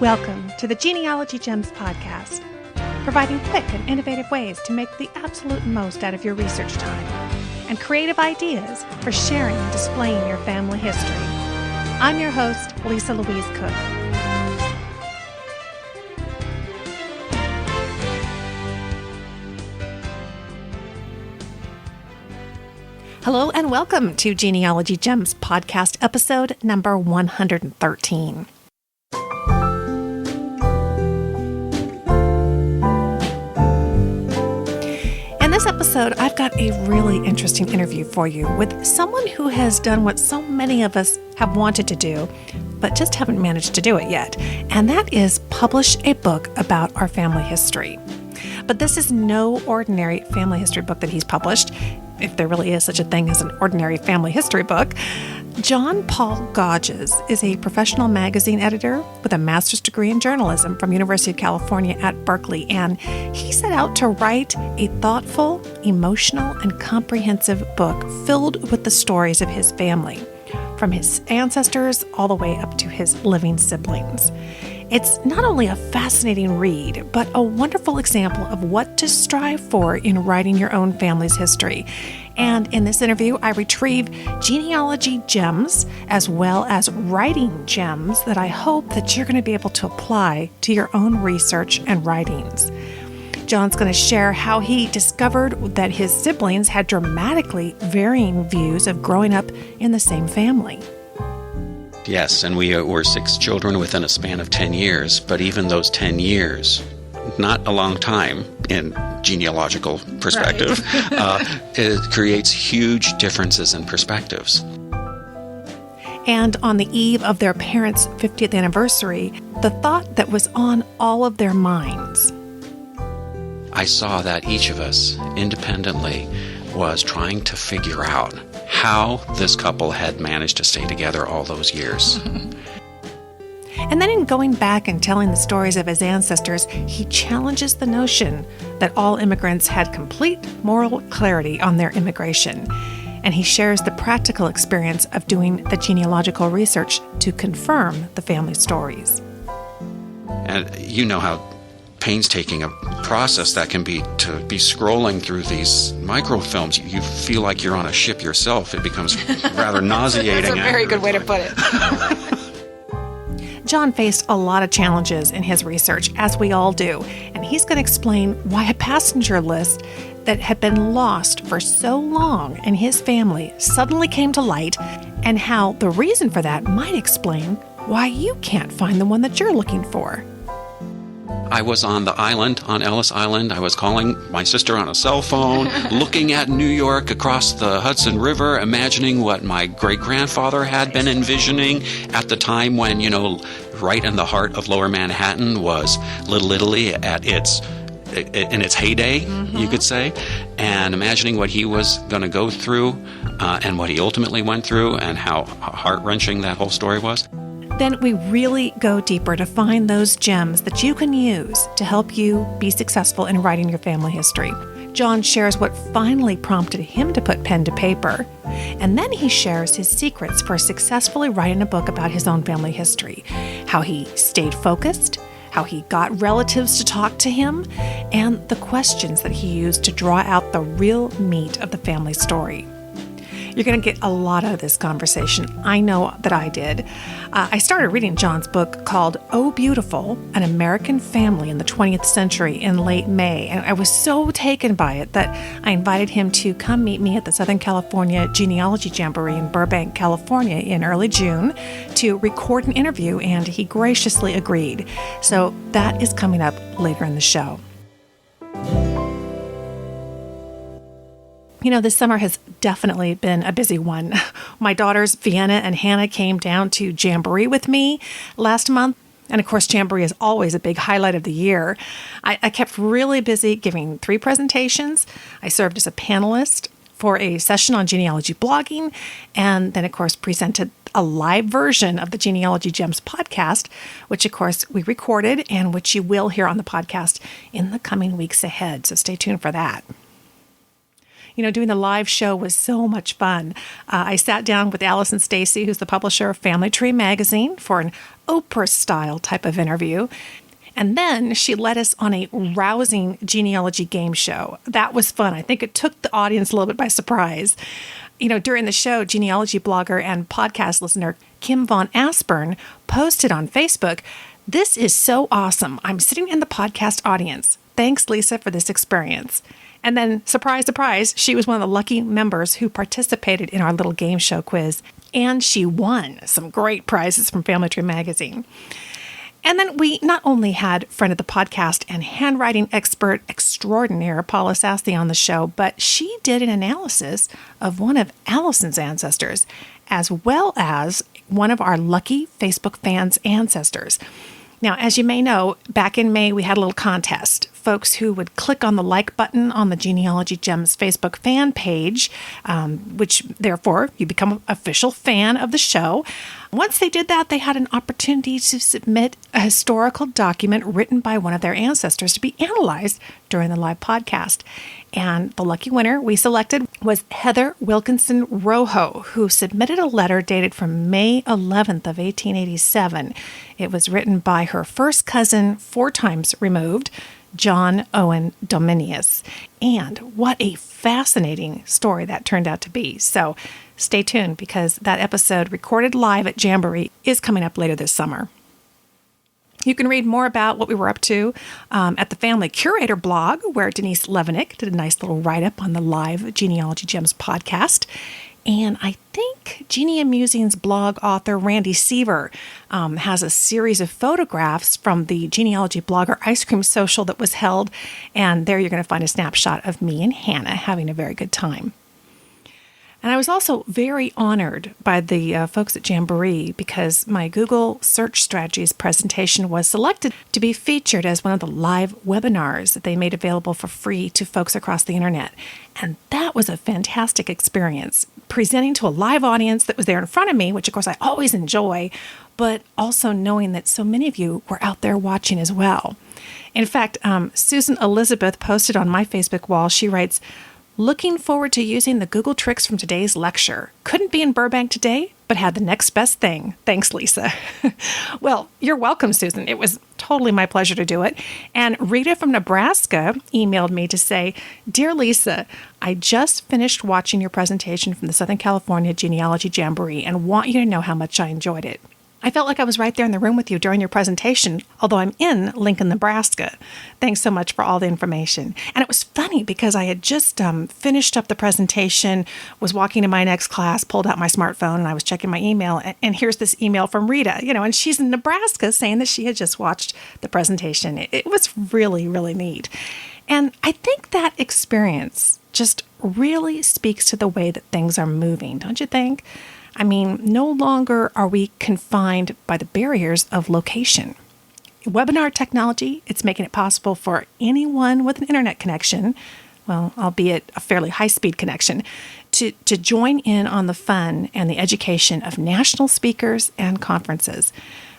Welcome to the Genealogy Gems Podcast, providing quick and innovative ways to make the absolute most out of your research time and creative ideas for sharing and displaying your family history. I'm your host, Lisa Louise Cook. Hello and welcome to Genealogy Gems Podcast, episode number 113. In this episode, I've got a really interesting interview for you with someone who has done what so many of us have wanted to do, but just haven't managed to do it yet, and that is publish a book about our family history. But this is no ordinary family history book that he's published, if there really is such a thing as an ordinary family history book. Paul Godges is a professional magazine editor with a master's degree in journalism from University of California at Berkeley, and he set out to write a thoughtful, emotional, and comprehensive book filled with the stories of his family, from his ancestors all the way up to his living siblings. It's not only a fascinating read, but a wonderful example of what to strive for in writing your own family's history. And in this interview, I retrieve genealogy gems as well as writing gems that I hope that you're going to be able to apply to your own research and writings. John's going to share how he discovered that his siblings had dramatically varying views of growing up in the same family. Yes, and we were 6 children within a span of 10 years, but even those 10 years, not a long time in genealogical perspective, right. It creates huge differences in perspectives. And on the eve of their parents' 50th anniversary, the thought that was on all of their minds. I saw that each of us, independently, was trying to figure out how this couple had managed to stay together all those years. And then in going back and telling the stories of his ancestors, he challenges the notion that all immigrants had complete moral clarity on their immigration. And he shares the practical experience of doing the genealogical research to confirm the family stories. And you know how painstaking a process that can be to be scrolling through these microfilms. You feel like you're on a ship yourself. It becomes rather nauseating. That's a very good way to put it. John faced a lot of challenges in his research, as we all do, and he's going to explain why a passenger list that had been lost for so long in his family suddenly came to light, and how the reason for that might explain why you can't find the one that you're looking for. I was on the island, on Ellis Island. I was calling my sister on a cell phone, looking at New York across the Hudson River, imagining what my great-grandfather had been envisioning at the time when, right in the heart of Lower Manhattan was Little Italy in its heyday, you could say, and imagining what he was going to go through and what he ultimately went through and how heart-wrenching that whole story was. Then we really go deeper to find those gems that you can use to help you be successful in writing your family history. John shares what finally prompted him to put pen to paper, and then he shares his secrets for successfully writing a book about his own family history, how he stayed focused, how he got relatives to talk to him, and the questions that he used to draw out the real meat of the family story. You're going to get a lot out of this conversation. I know that I did. I started reading John's book called Oh Beautiful, An American Family in the 20th Century in late May, and I was so taken by it that I invited him to come meet me at the Southern California Genealogy Jamboree in Burbank, California in early June to record an interview, and he graciously agreed. So that is coming up later in the show. This summer has definitely been a busy one. My daughters, Vienna and Hannah, came down to Jamboree with me last month. And of course, Jamboree is always a big highlight of the year. I kept really busy giving 3 presentations. I served as a panelist for a session on genealogy blogging, and then, of course, presented a live version of the Genealogy Gems podcast, which, of course, we recorded and which you will hear on the podcast in the coming weeks ahead. So stay tuned for that. Doing the live show was so much fun. I sat down with Allison Stacy, who's the publisher of Family Tree magazine, for an Oprah-style type of interview. And then she led us on a rousing genealogy game show. That was fun. I think it took the audience a little bit by surprise. During the show, genealogy blogger and podcast listener Kim Von Aspern posted on Facebook, "This is so awesome. I'm sitting in the podcast audience. Thanks, Lisa, for this experience." And then, surprise, surprise, she was one of the lucky members who participated in our little game show quiz. And she won some great prizes from Family Tree magazine. And then we not only had friend of the podcast and handwriting expert extraordinaire Paula Sassi on the show, but she did an analysis of one of Allison's ancestors, as well as one of our lucky Facebook fans' ancestors. Now, as you may know, back in May, we had a little contest. Folks who would click on the like button on the Genealogy Gems Facebook fan page, which therefore you become an official fan of the show. Once they did that, they had an opportunity to submit a historical document written by one of their ancestors to be analyzed during the live podcast. And the lucky winner we selected was Heather Wilkinson Rojo, who submitted a letter dated from May 11th of 1887. It was written by her first cousin, 4 times removed, John Owen Dominius. And what a fascinating story that turned out to be. So stay tuned, because that episode, recorded live at Jamboree, is coming up later this summer. You can read more about what we were up to at the Family Curator blog, where Denise Levenick did a nice little write-up on the live Genealogy Gems podcast. And I think Genea-musings Blog author Randy Seaver has a series of photographs from the Genealogy Blogger Ice Cream Social that was held. And there you're going to find a snapshot of me and Hannah having a very good time. And I was also very honored by the folks at Jamboree, because my Google Search Strategies presentation was selected to be featured as one of the live webinars that they made available for free to folks across the internet. And that was a fantastic experience, presenting to a live audience that was there in front of me, which of course I always enjoy, but also knowing that so many of you were out there watching as well. In fact, Susan Elizabeth posted on my Facebook wall, she writes, "Looking forward to using the Google tricks from today's lecture. Couldn't be in Burbank today, but had the next best thing. Thanks, Lisa." Well, you're welcome, Susan. It was totally my pleasure to do it. And Rita from Nebraska emailed me to say, "Dear Lisa, I just finished watching your presentation from the Southern California Genealogy Jamboree and want you to know how much I enjoyed it. I felt like I was right there in the room with you during your presentation, although I'm in Lincoln, Nebraska. Thanks so much for all the information." And it was funny because I had just finished up the presentation, was walking to my next class, pulled out my smartphone, and I was checking my email. And here's this email from Rita, and she's in Nebraska saying that she had just watched the presentation. It was really, really neat. And I think that experience just really speaks to the way that things are moving, don't you think? I mean, no longer are we confined by the barriers of location. Webinar technology, it's making it possible for anyone with an internet connection, well, albeit a fairly high-speed connection, to join in on the fun and the education of national speakers and conferences.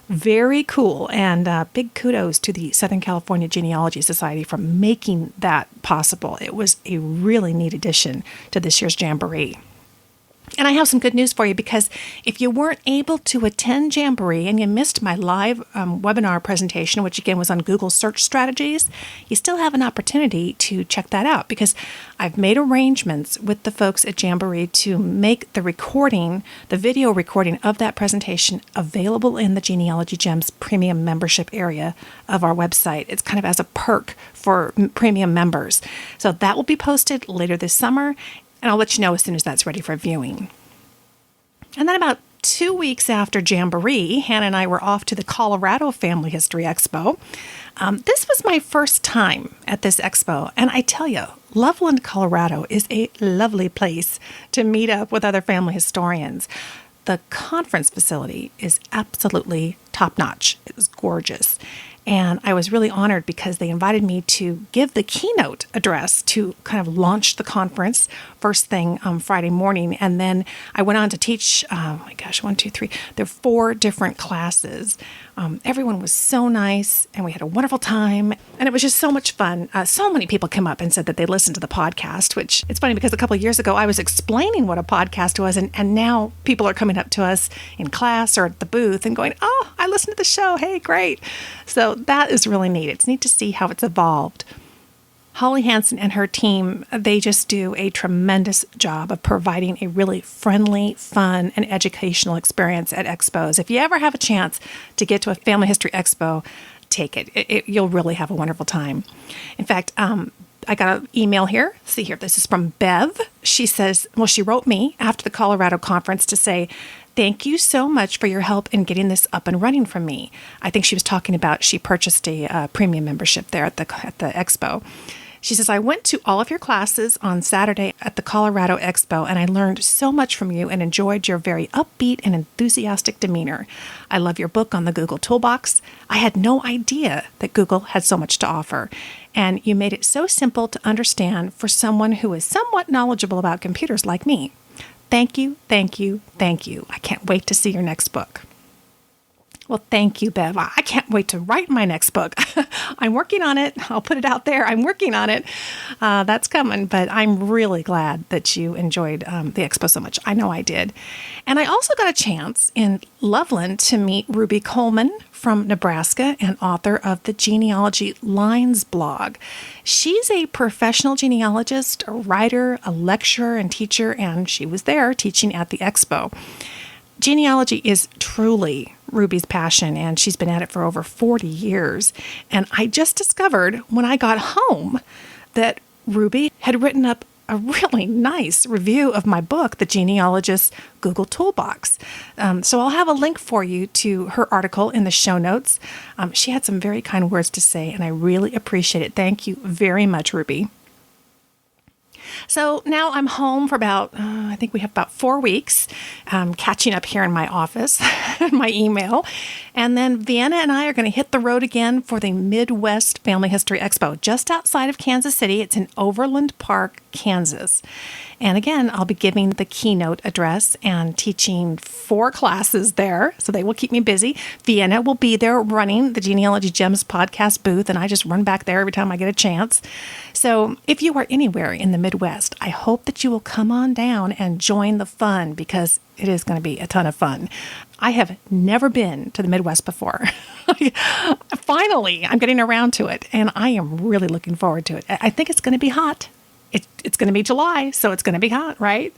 Very cool, and big kudos to the Southern California Genealogy Society for making that possible. It was a really neat addition to this year's Jamboree. And I have some good news for you, because if you weren't able to attend Jamboree and you missed my live webinar presentation, which again was on Google Search Strategies, you still have an opportunity to check that out, because I've made arrangements with the folks at Jamboree to make the recording, the video recording of that presentation, available in the Genealogy Gems premium membership area of our website. It's kind of as a perk for premium members. So that will be posted later this summer, and I'll let you know as soon as that's ready for viewing. And then about 2 weeks after Jamboree, Hannah and I were off to the Colorado Family History Expo. This was my first time at this expo, and I tell you, Loveland, Colorado is a lovely place to meet up with other family historians. The conference facility is absolutely top-notch. It was gorgeous. And I was really honored because they invited me to give the keynote address to kind of launch the conference first thing Friday morning. And then I went on to teach, oh my gosh, 1, 2, 3, there are 4 different classes. Everyone was so nice and we had a wonderful time. And it was just so much fun. So many people came up and said that they listened to the podcast, which it's funny because a couple of years ago I was explaining what a podcast was. And now people are coming up to us in class or at the booth and going, oh, I listened to the show. Hey, great. So that is really neat. It's neat to see how it's evolved. Holly Hansen and her team, they just do a tremendous job of providing a really friendly, fun, and educational experience at expos. If you ever have a chance to get to a family history expo, take it. You'll really have a wonderful time. In fact, I got an email here. See here, this is from Bev. She says, well, she wrote me after the Colorado conference to say, thank you so much for your help in getting this up and running for me. I think she was talking about she purchased a premium membership there at the expo. She says, I went to all of your classes on Saturday at the Colorado Expo, and I learned so much from you and enjoyed your very upbeat and enthusiastic demeanor. I love your book on the Google Toolbox. I had no idea that Google had so much to offer, and you made it so simple to understand for someone who is somewhat knowledgeable about computers like me. Thank you, thank you, thank you. I can't wait to see your next book. Well, thank you, Bev. I can't wait to write my next book. I'm working on it. I'll put it out there. I'm working on it. That's coming, but I'm really glad that you enjoyed the expo so much. I know I did. And I also got a chance in Loveland to meet Ruby Coleman from Nebraska and author of the Genealogy Lines blog. She's a professional genealogist, a writer, a lecturer, and teacher, and she was there teaching at the expo. Genealogy is truly Ruby's passion, and she's been at it for over 40 years. And I just discovered when I got home that Ruby had written up a really nice review of my book, The Genealogist's Google Toolbox. So I'll have a link for you to her article in the show notes. She had some very kind words to say, and I really appreciate it. Thank you very much, Ruby. So now I'm home for about, I think we have about 4 weeks, catching up here in my office, my email. And then Vienna and I are going to hit the road again for the Midwest Family History Expo, just outside of Kansas City. It's in Overland Park, Kansas. And again, I'll be giving the keynote address and teaching 4 classes there, so they will keep me busy. Vienna will be there running the Genealogy Gems Podcast booth, and I just run back there every time I get a chance. So if you are anywhere in the Midwest, I hope that you will come on down and join the fun, because it is going to be a ton of fun. I have never been to the Midwest before. Finally, I'm getting around to it, and I am really looking forward to it. I think it's going to be hot. It's going to be July, so it's going to be hot, right?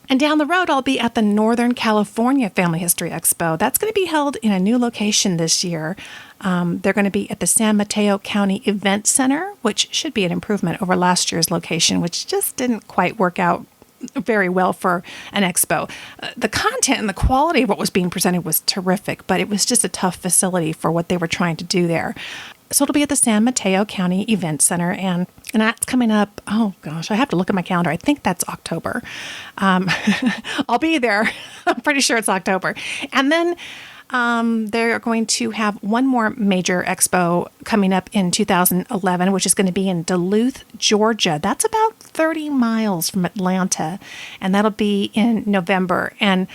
And down the road, I'll be at the Northern California Family History Expo. That's going to be held in a new location this year. They're going to be at the San Mateo County Event Center, which should be an improvement over last year's location, which just didn't quite work out very well for an expo. The content and the quality of what was being presented was terrific, but it was just a tough facility for what they were trying to do there. So it'll be at the San Mateo County Event Center, and that's coming up, oh gosh, I have to look at my calendar. I think that's October. I'll be there. I'm pretty sure it's October. And then they're going to have one more major expo coming up in 2011, which is going to be in Duluth, Georgia. That's about 30 miles from Atlanta, and that'll be in November. And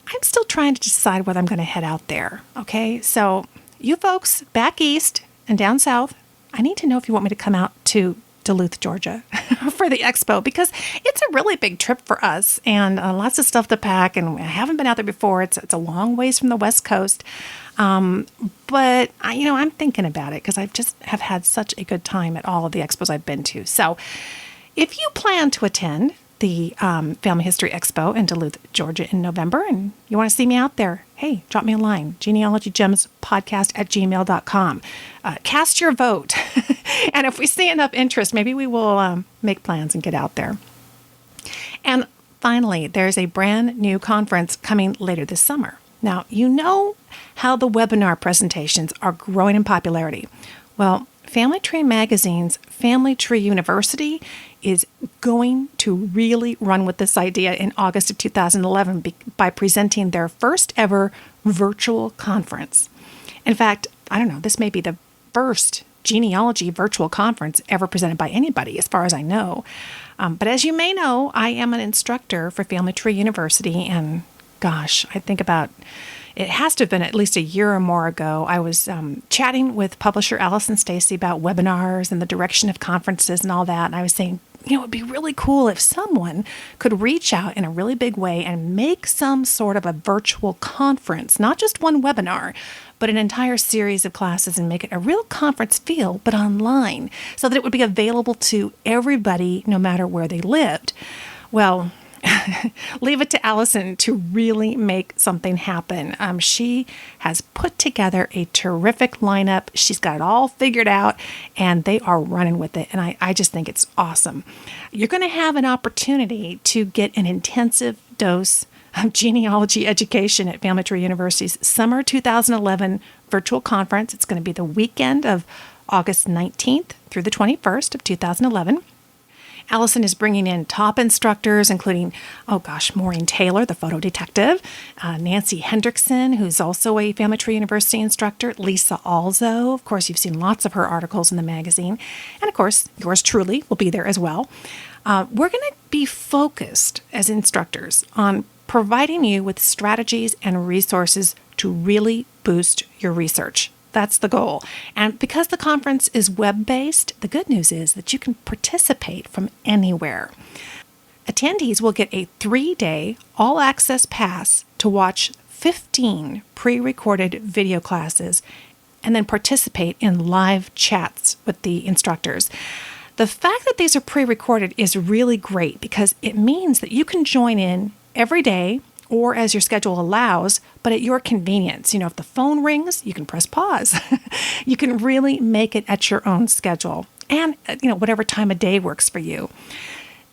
I'm still trying to decide whether I'm going to head out there. Okay, so you folks back east and down south, I need to know if you want me to come out to Duluth, Georgia for the expo, because it's a really big trip for us, and lots of stuff to pack, and I haven't been out there before. It's a long ways from the West Coast, but I'm thinking about it because I just have had such a good time at all of the expos I've been to. So if you plan to attend the Family History Expo in Duluth, Georgia in November, and you want to see me out there, hey, drop me a line, genealogygemspodcast@gmail.com. Cast your vote. And if we see enough interest, maybe we will make plans and get out there. And finally, there's a brand new conference coming later this summer. Now, you know how the webinar presentations are growing in popularity. Well, Family Tree Magazine's Family Tree University is going to really run with this idea in August of 2011 by presenting their first ever virtual conference. In fact, I don't know, this may be the first genealogy virtual conference ever presented by anybody, as far as I know. But as you may know, I am an instructor for Family Tree University, and gosh, I think about it has to have been at least a year or more ago. I was chatting with publisher Allison and Stacy about webinars and the direction of conferences and all that, and I was saying, it would be really cool if someone could reach out in a really big way and make some sort of a virtual conference, not just one webinar, but an entire series of classes, and make it a real conference feel, but online, so that it would be available to everybody no matter where they lived. Well, leave it to Allison to really make something happen. She has put together a terrific lineup. She's got it all figured out, and they are running with it. And I just think it's awesome. You're going to have an opportunity to get an intensive dose of genealogy education at Family Tree University's Summer 2011 virtual conference. It's going to be the weekend of August 19th through the 21st of 2011. Allison is bringing in top instructors, including, Maureen Taylor, the photo detective, Nancy Hendrickson, who's also a Family Tree University instructor, Lisa Alzo. Of course, you've seen lots of her articles in the magazine. And of course, yours truly will be there as well. We're going to be focused as instructors on providing you with strategies and resources to really boost your research. That's the goal. And because the conference is web-based, the good news is that you can participate from anywhere. Attendees will get a 3-day all-access pass to watch 15 pre-recorded video classes and then participate in live chats with the instructors. The fact that these are pre-recorded is really great because it means that you can join in every day or as your schedule allows, but at your convenience. If the phone rings, you can press pause. You can really make it at your own schedule and, whatever time of day works for you.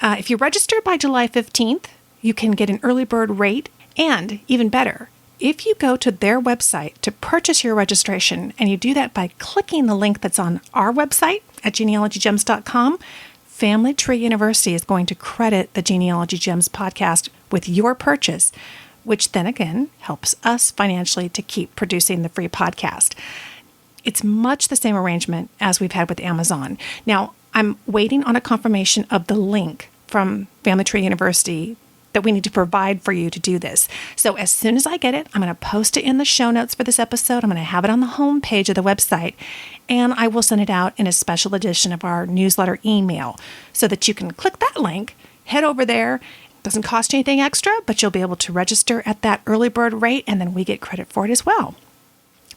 If you register by July 15th, you can get an early bird rate, and even better, if you go to their website to purchase your registration, and you do that by clicking the link that's on our website at genealogygems.com, Family Tree University is going to credit the Genealogy Gems podcast with your purchase, which then again helps us financially to keep producing the free podcast. It's much the same arrangement as we've had with Amazon. Now, I'm waiting on a confirmation of the link from Family Tree University that we need to provide for you to do this. So as soon as I get it, I'm going to post it in the show notes for this episode. I'm going to have it on the home page of the website, and I will send it out in a special edition of our newsletter email so that you can click that link, head over there. It doesn't cost you anything extra, but you'll be able to register at that early bird rate, and then we get credit for it as well.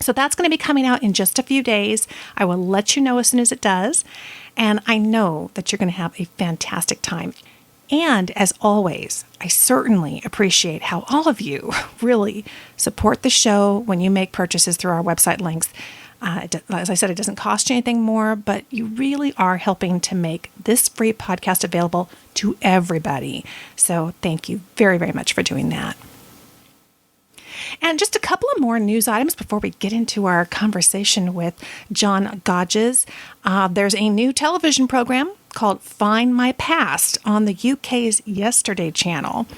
So that's going to be coming out in just a few days. I will let you know as soon as it does, and I know that you're going to have a fantastic time. And as always, I certainly appreciate how all of you really support the show when you make purchases through our website links. As I said, it doesn't cost you anything more, but you really are helping to make this free podcast available to everybody. So thank you very, very much for doing that. And just a couple of more news items before we get into our conversation with John Godges. There's a new television program called Find My Past on the UK's Yesterday channel.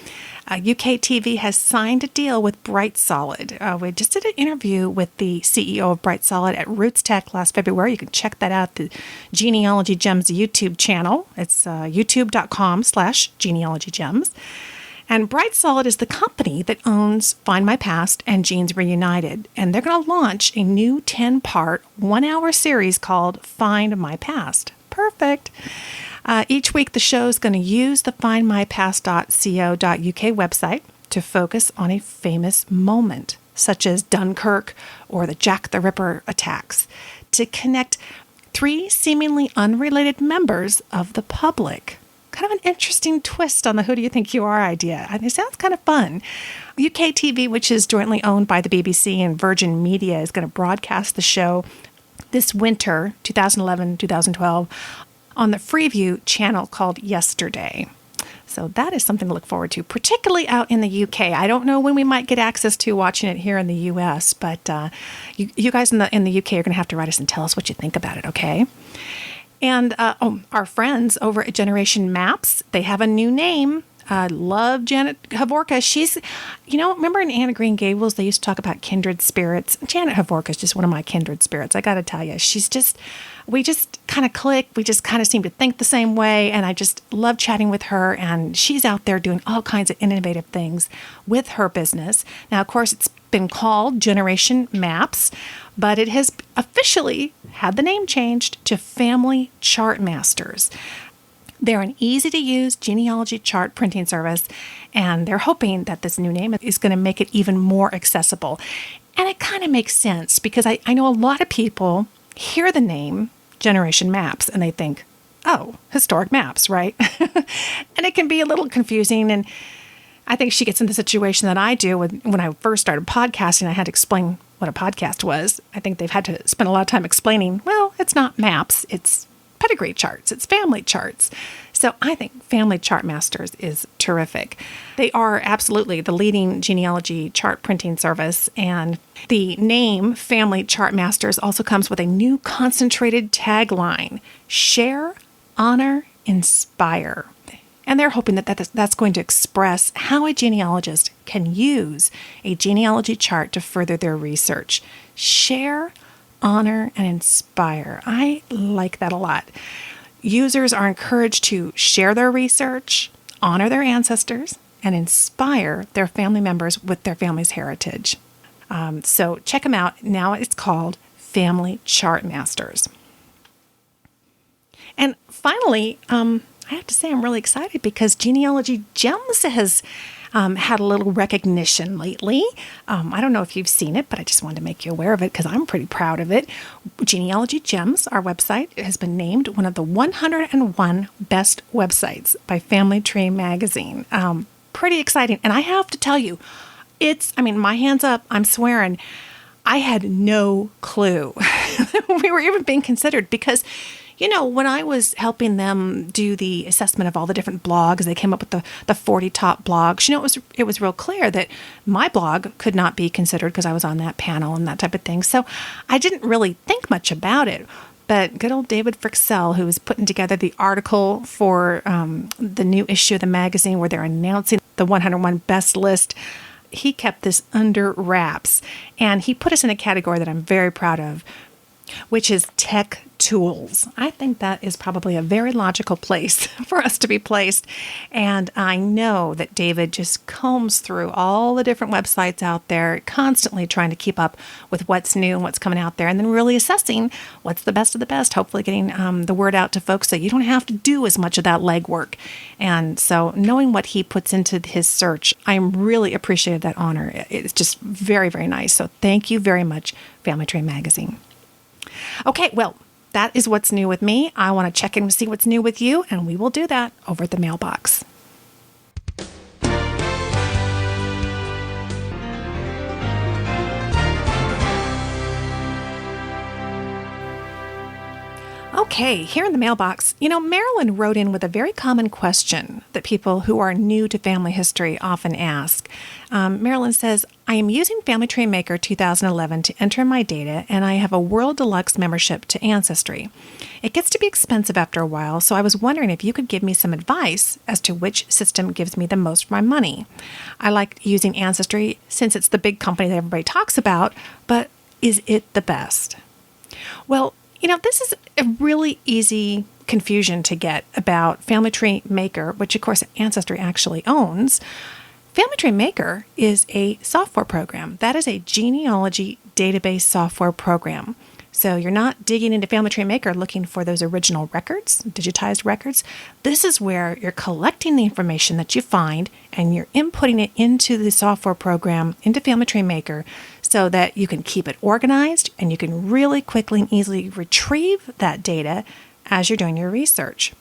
UK TV has signed a deal with Bright Solid. We just did an interview with the CEO of Bright Solid at Roots Tech last February. You can check that out, the Genealogy Gems YouTube channel. It's youtube.com/genealogygems. And Bright Solid is the company that owns Find My Past and Genes Reunited. And they're going to launch a new 10-part, 1-hour series called Find My Past. Perfect. Each week, the show is going to use the findmypast.co.uk website to focus on a famous moment, such as Dunkirk or the Jack the Ripper attacks, to connect 3 seemingly unrelated members of the public. Kind of an interesting twist on the who do you think you are idea. I mean, it sounds kind of fun. UK TV, which is jointly owned by the BBC and Virgin Media, is going to broadcast the show this winter, 2011-2012, on the Freeview channel called Yesterday. So that is something to look forward to, particularly out in the UK. I don't know when we might get access to watching it here in the US, but you guys in the UK are going to have to write us and tell us what you think about it, okay? And our friends over at Generation Maps, they have a new name. I love Janet Havorka. She's, remember in Anne of Green Gables, they used to talk about kindred spirits. Janet Havorka is just one of my kindred spirits. I got to tell you, we just kind of click. We just kind of seem to think the same way. And I just love chatting with her. And she's out there doing all kinds of innovative things with her business. Now, of course, it's been called Generation Maps, but it has officially had the name changed to Family Chart Masters. They're an easy-to-use genealogy chart printing service, and they're hoping that this new name is going to make it even more accessible. And it kind of makes sense because I know a lot of people hear the name Generation Maps and they think, oh, historic maps, right? And it can be a little confusing. And I think she gets in the situation that I do when I first started podcasting. I had to explain what a podcast was. I think they've had to spend a lot of time explaining, well, it's not maps, it's pedigree charts, it's family charts. So I think Family Chart Masters is terrific. They are absolutely the leading genealogy chart printing service, and the name Family Chart Masters also comes with a new concentrated tagline: share, honor, inspire. And they're hoping that's going to express how a genealogist can use a genealogy chart to further their research. Share, honor, and inspire. I like that a lot. Users are encouraged to share their research, honor their ancestors, and inspire their family members with their family's heritage. So check them out. Now it's called Family Chart Masters. And finally, I have to say I'm really excited because Genealogy Gems has had a little recognition lately. I don't know if you've seen it, but I just wanted to make you aware of it because I'm pretty proud of it. Genealogy Gems, our website, has been named one of the 101 best websites by Family Tree Magazine. Pretty exciting. And I have to tell you, my hands up, I'm swearing, I had no clue we were even being considered because when I was helping them do the assessment of all the different blogs, they came up with the 40 top blogs. It was real clear that my blog could not be considered because I was on that panel and that type of thing. So I didn't really think much about it. But good old David Frixell, who was putting together the article for the new issue of the magazine where they're announcing the 101 best list, he kept this under wraps. And he put us in a category that I'm very proud of, which is tech tools. I think that is probably a very logical place for us to be placed. And I know that David just combs through all the different websites out there, constantly trying to keep up with what's new and what's coming out there, and then really assessing what's the best of the best, hopefully getting the word out to folks so you don't have to do as much of that legwork. And so knowing what he puts into his search, I'm really appreciative of that honor. It's just very, very nice. So thank you very much, Family Tree Magazine. Okay, well, that is what's new with me. I want to check in to see what's new with you, and we will do that over at the mailbox. Okay, here in the mailbox, Marilyn wrote in with a very common question that people who are new to family history often ask. Marilyn says, I am using Family Tree Maker 2011 to enter my data, and I have a World Deluxe membership to Ancestry. It gets to be expensive after a while, so I was wondering if you could give me some advice as to which system gives me the most for my money. I like using Ancestry since it's the big company that everybody talks about, but is it the best? Well, this is a really easy confusion to get about Family Tree Maker, which of course Ancestry actually owns. Family Tree Maker is a software program. That is a genealogy database software program. So you're not digging into Family Tree Maker looking for those original records, digitized records. This is where you're collecting the information that you find and you're inputting it into the software program, into Family Tree Maker, so that you can keep it organized and you can really quickly and easily retrieve that data as you're doing your research.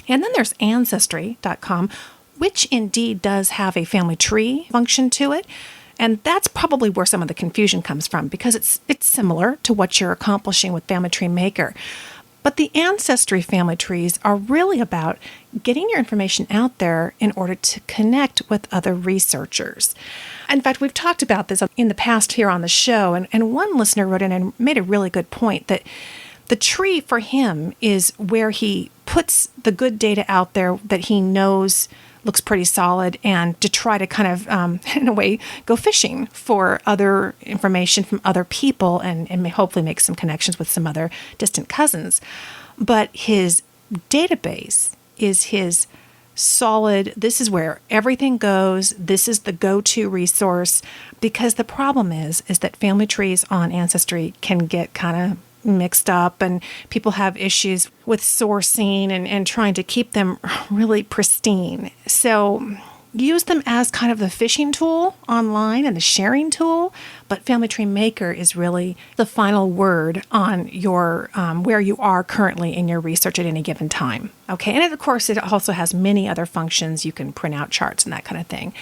And then there's Ancestry.com, which indeed does have a family tree function to it. And that's probably where some of the confusion comes from because it's similar to what you're accomplishing with Family Tree Maker. But the Ancestry family trees are really about getting your information out there in order to connect with other researchers. In fact, we've talked about this in the past here on the show, and one listener wrote in and made a really good point that the tree for him is where he puts the good data out there that he knows looks pretty solid, and to try to kind of, in a way, go fishing for other information from other people and may hopefully make some connections with some other distant cousins. But his database is his solid, this is where everything goes, this is the go-to resource, because the problem is that family trees on Ancestry can get kind of mixed up, and people have issues with sourcing and trying to keep them really pristine. So use them as kind of the fishing tool online and the sharing tool, but Family Tree Maker is really the final word on your where you are currently in your research at any given time. Okay, and of course it also has many other functions. You can print out charts and that kind of thing.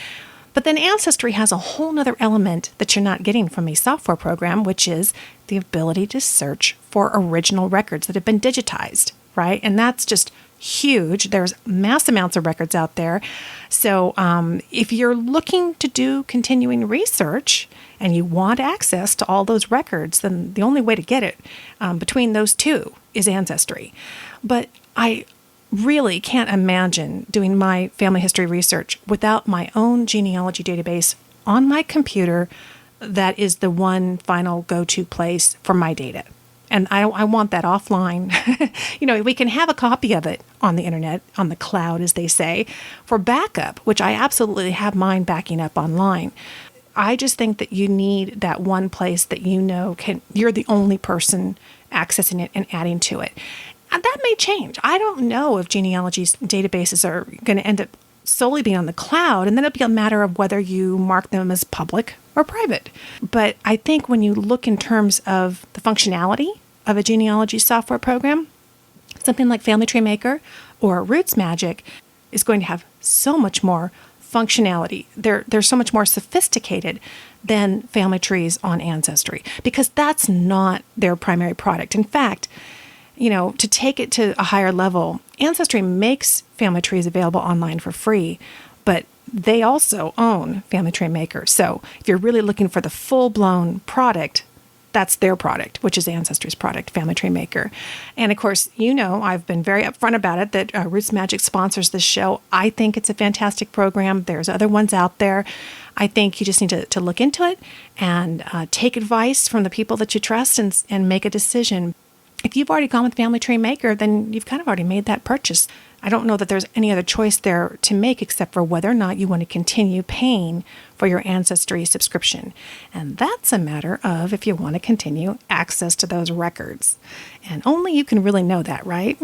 But then Ancestry has a whole nother element that you're not getting from a software program, which is the ability to search for original records that have been digitized, right? And that's just huge. There's mass amounts of records out there. So if you're looking to do continuing research and you want access to all those records, then the only way to get it between those two is Ancestry. But I really can't imagine doing my family history research without my own genealogy database on my computer that is the one final go-to place for my data. And I want that offline. We can have a copy of it on the internet, on the cloud, as they say, for backup, which I absolutely have mine backing up online. I just think that you need that one place that you're the only person accessing it and adding to it. And that may change. I don't know if genealogy databases are going to end up solely being on the cloud, and then it'll be a matter of whether you mark them as public or private. But I think when you look in terms of the functionality of a genealogy software program, something like Family Tree Maker or Roots Magic is going to have so much more functionality. They're so much more sophisticated than family trees on Ancestry, because that's not their primary product. In fact, to take it to a higher level, Ancestry makes family trees available online for free, but they also own Family Tree Maker. So if you're really looking for the full-blown product, that's their product, which is Ancestry's product, Family Tree Maker. And of course, I've been very upfront about it that Roots Magic sponsors this show. I think it's a fantastic program. There's other ones out there. I think you just need to look into it and take advice from the people that you trust and make a decision. If you've already gone with Family Tree Maker, then you've kind of already made that purchase. I don't know that there's any other choice there to make except for whether or not you want to continue paying for your Ancestry subscription. And that's a matter of if you want to continue access to those records. And only you can really know that, right?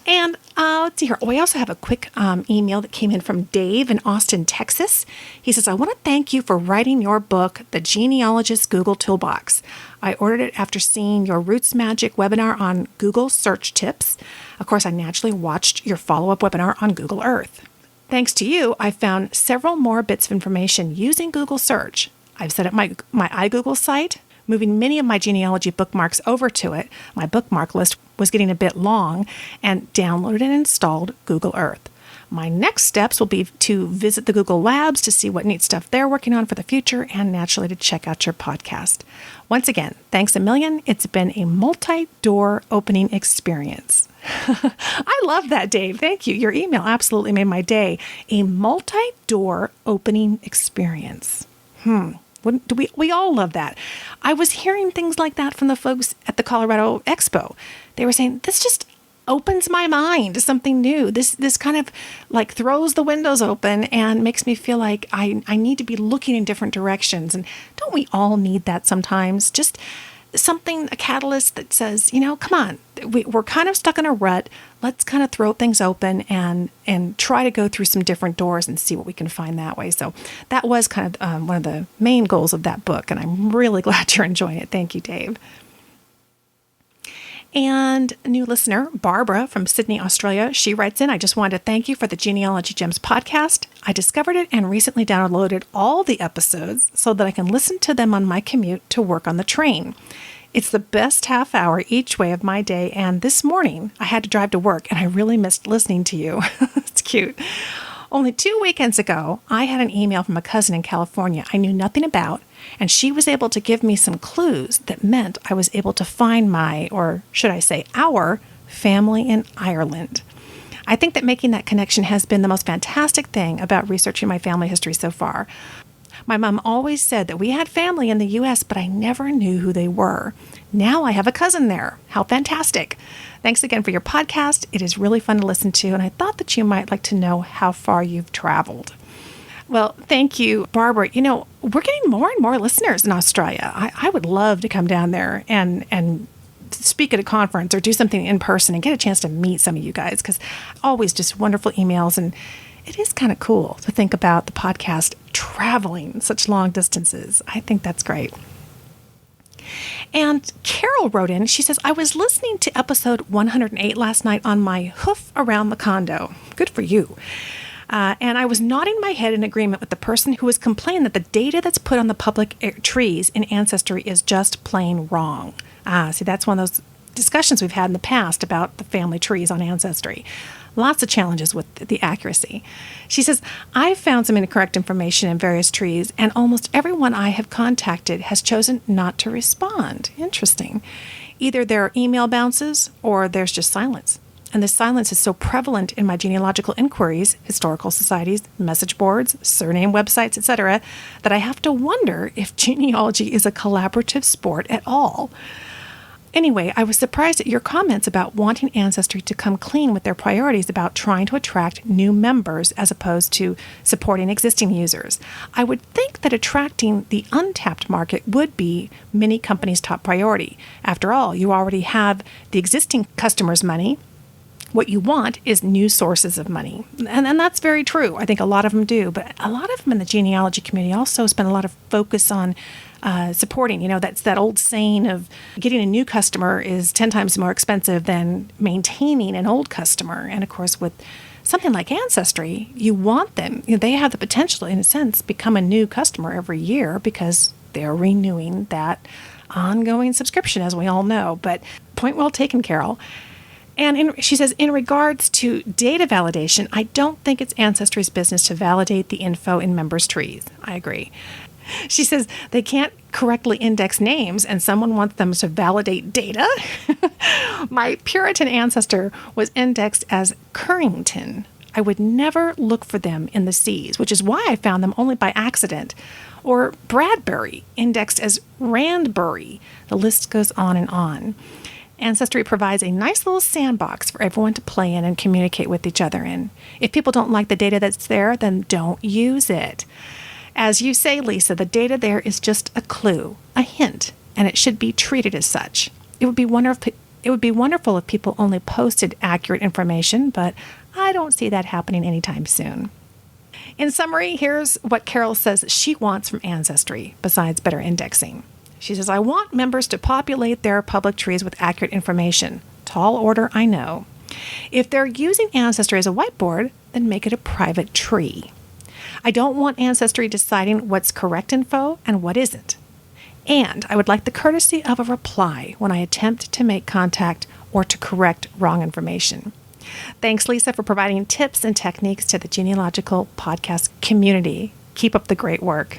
And let's see here. We also have a quick email that came in from Dave in Austin, Texas. He says, I want to thank you for writing your book, The Genealogist Google Toolbox. I ordered it after seeing your Roots Magic webinar on Google search tips. Of course, I naturally watched your follow-up webinar on Google Earth. Thanks to you, I found several more bits of information using Google search. I've set up my iGoogle site, moving many of my genealogy bookmarks over to it. My bookmark list was getting a bit long, and downloaded and installed Google Earth. My next steps will be to visit the Google Labs to see what neat stuff they're working on for the future, and naturally to check out your podcast. Once again, thanks a million. It's been a multi-door opening experience. I love that, Dave. Thank you. Your email absolutely made my day. A multi-door opening experience. We all love that. I was hearing things like that from the folks at the Colorado Expo. They were saying, this just opens my mind to something new. This kind of like throws the windows open and makes me feel like I need to be looking in different directions. And don't we all need that sometimes? Just something, a catalyst that says, come on, we're kind of stuck in a rut. Let's kind of throw things open and try to go through some different doors and see what we can find that way. So that was kind of one of the main goals of that book. And I'm really glad you're enjoying it. Thank you, Dave. And a new listener, Barbara from Sydney, Australia, she writes in, I just wanted to thank you for the Genealogy Gems podcast. I discovered it and recently downloaded all the episodes so that I can listen to them on my commute to work on the train. It's the best half hour each way of my day, and this morning I had to drive to work and I really missed listening to you. It's cute. Only 2 weekends ago, I had an email from a cousin in California I knew nothing about, and she was able to give me some clues that meant I was able to find my, or should I say our, family in Ireland. I think that making that connection has been the most fantastic thing about researching my family history so far. My mom always said that we had family in the U.S., but I never knew who they were. Now I have a cousin there. How fantastic. Thanks again for your podcast. It is really fun to listen to, and I thought that you might like to know how far you've traveled. Well, thank you, Barbara. We're getting more and more listeners in Australia. I would love to come down there and speak at a conference or do something in person and get a chance to meet some of you guys, because always just wonderful emails, and it is kind of cool to think about the podcast traveling such long distances. I think that's great. And Carol wrote in, she says, I was listening to episode 108 last night on my hoof around the condo. Good for you. And I was nodding my head in agreement with the person who was complaining that the data that's put on the public trees in Ancestry is just plain wrong. See, that's one of those discussions we've had in the past about the family trees on Ancestry. Lots of challenges with the accuracy. She says, I've found some incorrect information in various trees, and almost everyone I have contacted has chosen not to respond. Interesting. Either there are email bounces or there's just silence. And this silence is so prevalent in my genealogical inquiries, historical societies, message boards, surname websites, etc., that I have to wonder if genealogy is a collaborative sport at all. Anyway, I was surprised at your comments about wanting Ancestry to come clean with their priorities about trying to attract new members as opposed to supporting existing users. I would think that attracting the untapped market would be many companies' top priority. After all, you already have the existing customers' money. What you want is new sources of money. And that's very true. I think a lot of them do. But a lot of them in the genealogy community also spend a lot of focus on supporting. That's that old saying of getting a new customer is 10 times more expensive than maintaining an old customer. And of course, with something like Ancestry, you want them. They have the potential, in a sense, become a new customer every year because they're renewing that ongoing subscription, as we all know. But point well taken, Carol. And she says, in regards to data validation, I don't think it's Ancestry's business to validate the info in members' trees. I agree. She says they can't correctly index names and someone wants them to validate data. My Puritan ancestor was indexed as Currington. I would never look for them in the C's, which is why I found them only by accident. Or Bradbury, indexed as Randbury. The list goes on and on. Ancestry provides a nice little sandbox for everyone to play in and communicate with each other in. If people don't like the data that's there, then don't use it. As you say, Lisa, the data there is just a clue, a hint, and it should be treated as such. It would be wonderful if people only posted accurate information, but I don't see that happening anytime soon. In summary, here's what Carol says she wants from Ancestry, besides better indexing. She says, I want members to populate their public trees with accurate information. Tall order, I know. If they're using Ancestry as a whiteboard, then make it a private tree. I don't want Ancestry deciding what's correct info and what isn't. And I would like the courtesy of a reply when I attempt to make contact or to correct wrong information. Thanks, Lisa, for providing tips and techniques to the genealogical podcast community. Keep up the great work.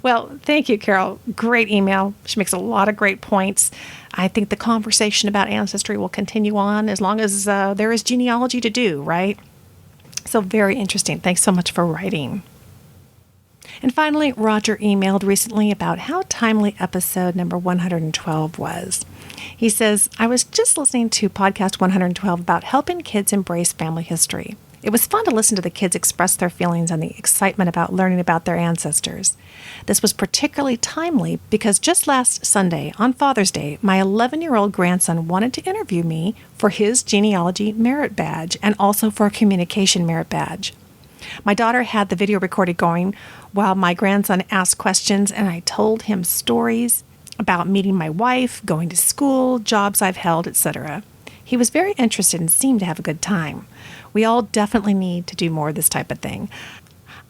Well, thank you, Carol. Great email. She makes a lot of great points. I think the conversation about Ancestry will continue on as long as there is genealogy to do, right? So very interesting. Thanks so much for writing. And finally, Roger emailed recently about how timely episode number 112 was. He says, I was just listening to podcast 112 about helping kids embrace family history. It was fun to listen to the kids express their feelings and the excitement about learning about their ancestors. This was particularly timely because just last Sunday, on Father's Day, my 11-year-old grandson wanted to interview me for his genealogy merit badge and also for a communication merit badge. My daughter had the video recorded going while my grandson asked questions, and I told him stories about meeting my wife, going to school, jobs I've held, etc. He was very interested and seemed to have a good time. We all definitely need to do more of this type of thing.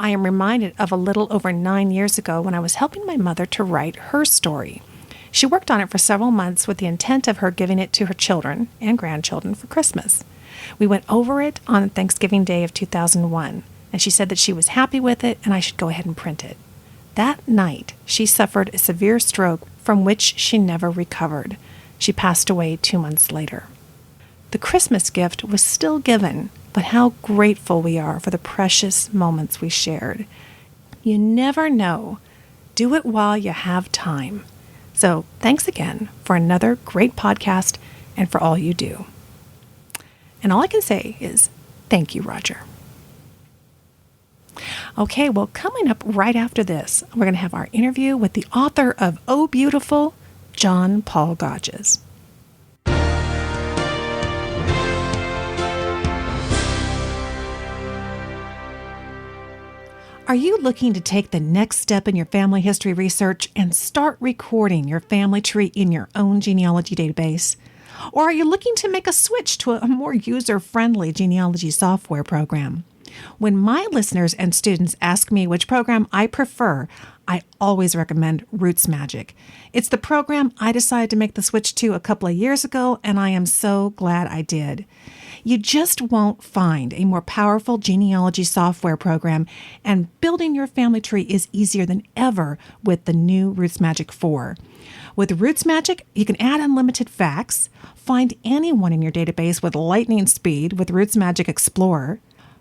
I am reminded of a little over 9 years ago when I was helping my mother to write her story. She worked on it for several months with the intent of her giving it to her children and grandchildren for Christmas. We went over it on Thanksgiving Day of 2001, and she said that she was happy with it and I should go ahead and print it. That night, she suffered a severe stroke from which she never recovered. She passed away 2 months later. the Christmas gift was still given, but how grateful we are for the precious moments we shared. You never know. Do it while you have time. So thanks again for another great podcast and for all you do. And all I can say is thank you, Roger. Okay, well, coming up right after this, we're going to have our interview with the author of Oh Beautiful, John Paul Godges. Are you looking to take the next step in your family history research and start recording your family tree in your own genealogy database? Or are you looking to make a switch to a more user-friendly genealogy software program? When my listeners and students ask me which program I prefer, I always recommend RootsMagic. It's the program I decided to make the switch to a couple of years ago, and I am so glad I did. You just won't find a more powerful genealogy software program, and building your family tree is easier than ever with the new RootsMagic 4. With RootsMagic, you can add unlimited facts, find anyone in your database with lightning speed with RootsMagic Explorer,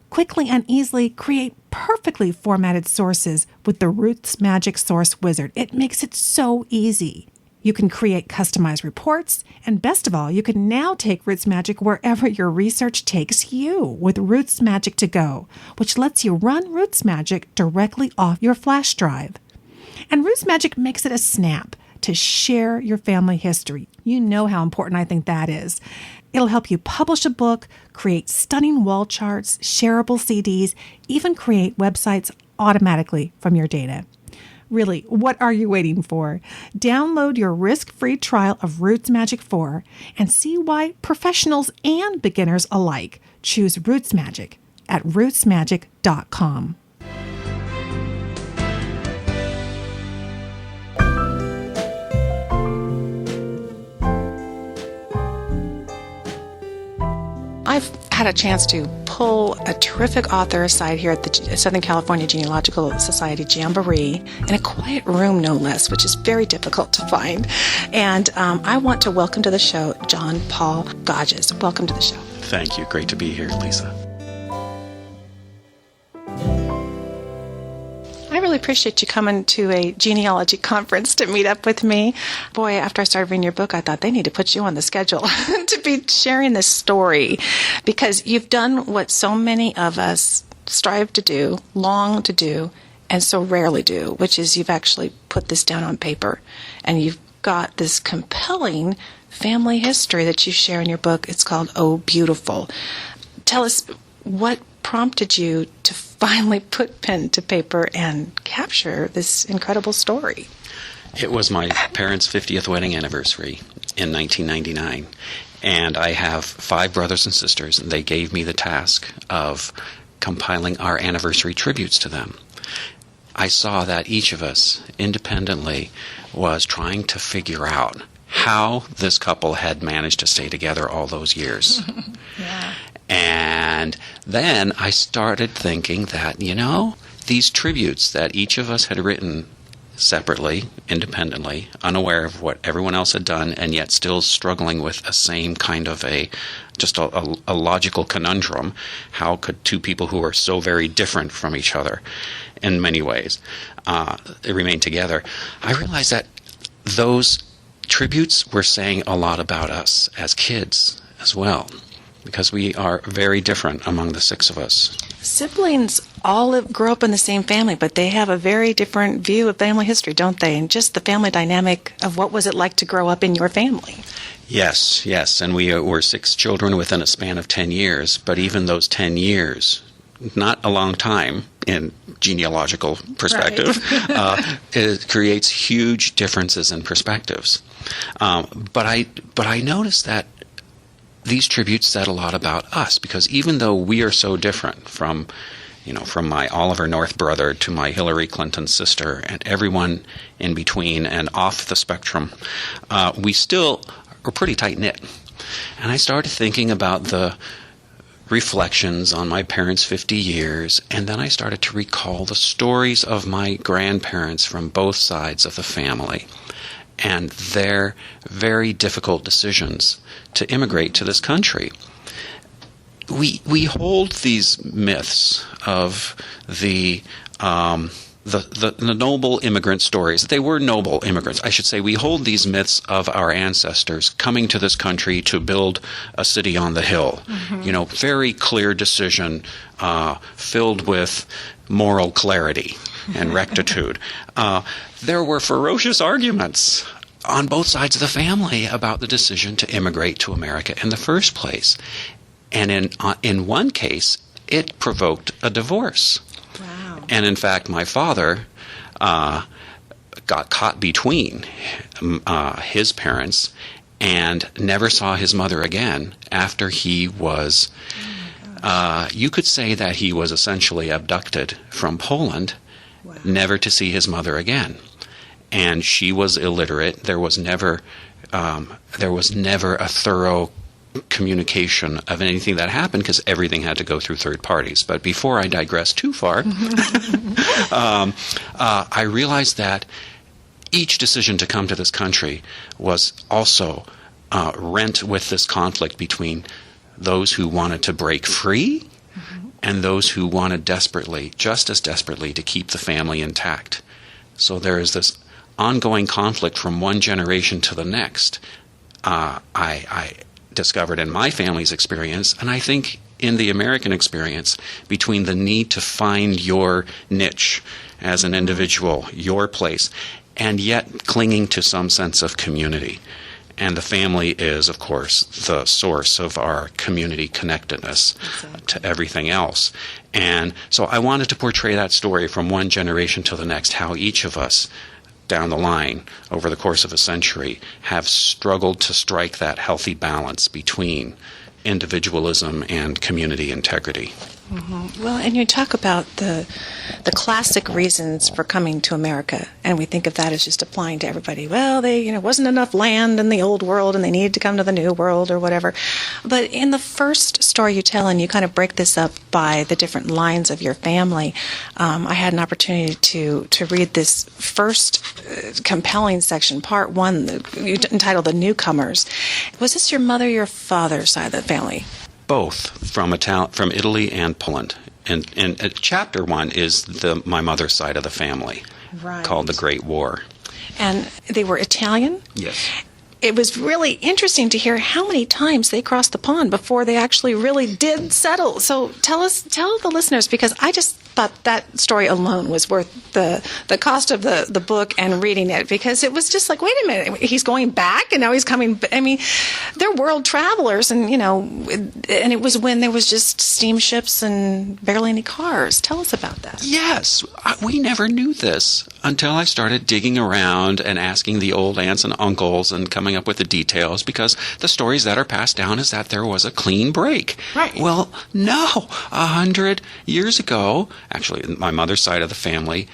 quickly and easily create perfectly formatted sources with the RootsMagic Source Wizard. It makes it so easy. You can create customized reports, and best of all, you can now take RootsMagic wherever your research takes you with RootsMagic to Go, which lets you run RootsMagic directly off your flash drive. And RootsMagic makes it a snap to share your family history. You know how important I think that is. It'll help you publish a book, create stunning wall charts, shareable CDs, even create websites automatically from your data. Really, what are you waiting for? Download your risk-free trial of RootsMagic 4 and see why professionals and beginners alike choose RootsMagic at rootsmagic.com. I've had a chance to pull a terrific author aside here at the Southern California Genealogical Society Jamboree in a quiet room, no less, which is very difficult to find. And I want to welcome to the show John Paul Godges. Welcome to the show. Thank you. Great to be here, Lisa. I really appreciate you coming to a genealogy conference to meet up with me. Boy, after I started reading your book, I thought they need to put you on the schedule to be sharing this story, because you've done what so many of us strive to do, long to do, and so rarely do, which is you've actually put this down on paper, and you've got this compelling family history that you share in your book. It's called Oh Beautiful. Tell us, what prompted you to finally put pen to paper and capture this incredible story? It was my parents' 50th wedding anniversary in 1999, and I have 5 brothers and sisters, and they gave me the task of compiling our anniversary tributes to them. I saw that each of us, independently, was trying to figure out how this couple had managed to stay together all those years. Yeah. And then I started thinking that, these tributes that each of us had written separately, independently, unaware of what everyone else had done, and yet still struggling with a same kind of a logical conundrum. How could two people who are so very different from each other in many ways remain together? I realized that those tributes were saying a lot about us as kids as well, because we are very different among the 6 of us. Siblings all grow up in the same family, but they have a very different view of family history, don't they? And just the family dynamic of what was it like to grow up in your family? Yes. And we were 6 children within a span of 10 years, but even those 10 years, not a long time in genealogical perspective, right. It creates huge differences in perspectives. But I noticed that these tributes said a lot about us, because even though we are so different from my Oliver North brother to my Hillary Clinton sister and everyone in between and off the spectrum, we still are pretty tight-knit. And I started thinking about the reflections on my parents' 50 years, and then I started to recall the stories of my grandparents from both sides of the family. and their very difficult decisions to immigrate to this country. We hold these myths of the noble immigrant stories. They were noble immigrants. I should say we hold these myths of our ancestors coming to this country to build a city on the hill. Very clear decision, filled with moral clarity and rectitude. There were ferocious arguments on both sides of the family about the decision to immigrate to America in the first place. And in one case, it provoked a divorce. Wow. And in fact, my father got caught between his parents and never saw his mother again after he was, you could say that he was essentially abducted from Poland, wow, never to see his mother again. And she was illiterate. There was never a thorough communication of anything that happened because everything had to go through third parties. But before I digress too far, I realized that each decision to come to this country was also rent with this conflict between those who wanted to break free and those who wanted desperately, just as desperately, to keep the family intact. So there is this ongoing conflict from one generation to the next. I discovered in my family's experience, and I think in the American experience, between the need to find your niche as an individual, your place, and yet clinging to some sense of community. And the family is, of course, the source of our community connectedness to everything else. And so I wanted to portray that story from one generation to the next, how each of us down the line over the course of a century have struggled to strike that healthy balance between individualism and community integrity. Well, and you talk about the classic reasons for coming to America, and we think of that as just applying to everybody. Well, they, wasn't enough land in the old world, and they needed to come to the new world or whatever. But in the first story you tell, and you kind of break this up by the different lines of your family, I had an opportunity to read this first compelling section, part one, entitled "The Newcomers." Was this your mother, your father's side of the family? Both from Italy and Poland. And chapter one is my mother's side of the family, right, called the Great War. And they were Italian? Yes. It was really interesting to hear how many times they crossed the pond before they actually really did settle. So tell the listeners, because I just thought that story alone was worth the cost of the book and reading it, because it was just like, wait a minute, he's going back and now he's coming. I mean, they're world travelers, and and it was when there was just steamships and barely any cars. Tell us about that. Yes, we never knew this until I started digging around and asking the old aunts and uncles and coming up with the details, because the stories that are passed down is that there was a clean break. Right. Well, no. 100 years ago, actually, my mother's side of the family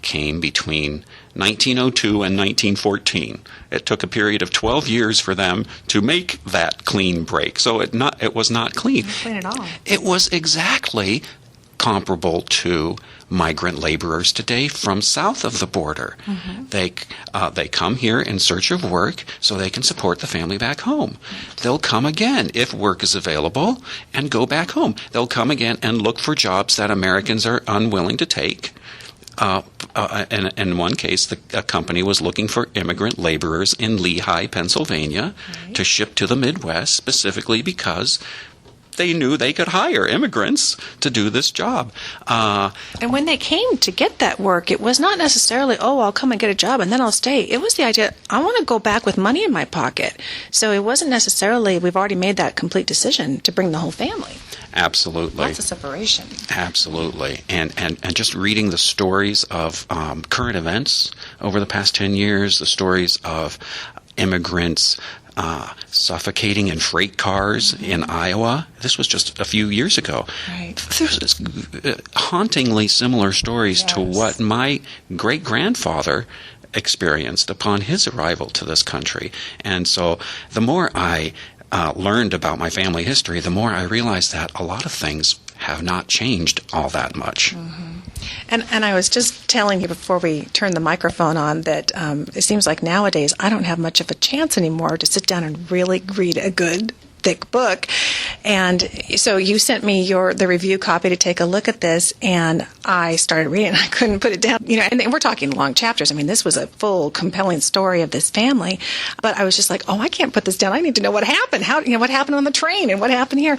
came between 1902 and 1914. It took a period of 12 years for them to make that clean break. So it was not clean. Not clean at all. It was exactly comparable to migrant laborers today from south of the border. They come here in search of work so they can support the family back home. They'll come again if work is available and go back home. They'll come again and look for jobs that Americans are unwilling to take. In one case, a company was looking for immigrant laborers in Lehigh, Pennsylvania, right, to ship to the Midwest, specifically because they knew they could hire immigrants to do this job. And when they came to get that work, it was not necessarily, I'll come and get a job and then I'll stay. It was the idea, I want to go back with money in my pocket. So it wasn't necessarily, we've already made that complete decision to bring the whole family. Absolutely. Lots of separation. Absolutely. And just reading the stories of current events over the past 10 years, the stories of immigrants suffocating in freight cars in Iowa. This was just a few years ago. Right. There's hauntingly similar stories to what my great-grandfather experienced upon his arrival to this country. And so the more I learned about my family history, the more I realized that a lot of things have not changed all that much. And I was just telling you before we turned the microphone on that it seems like nowadays I don't have much of a chance anymore to sit down and really read a good, thick book. And so you sent me the review copy to take a look at this, and I started reading it, and I couldn't put it down. And we're talking long chapters. I mean, this was a full, compelling story of this family. But I was just like, I can't put this down. I need to know what happened. What happened on the train and what happened here.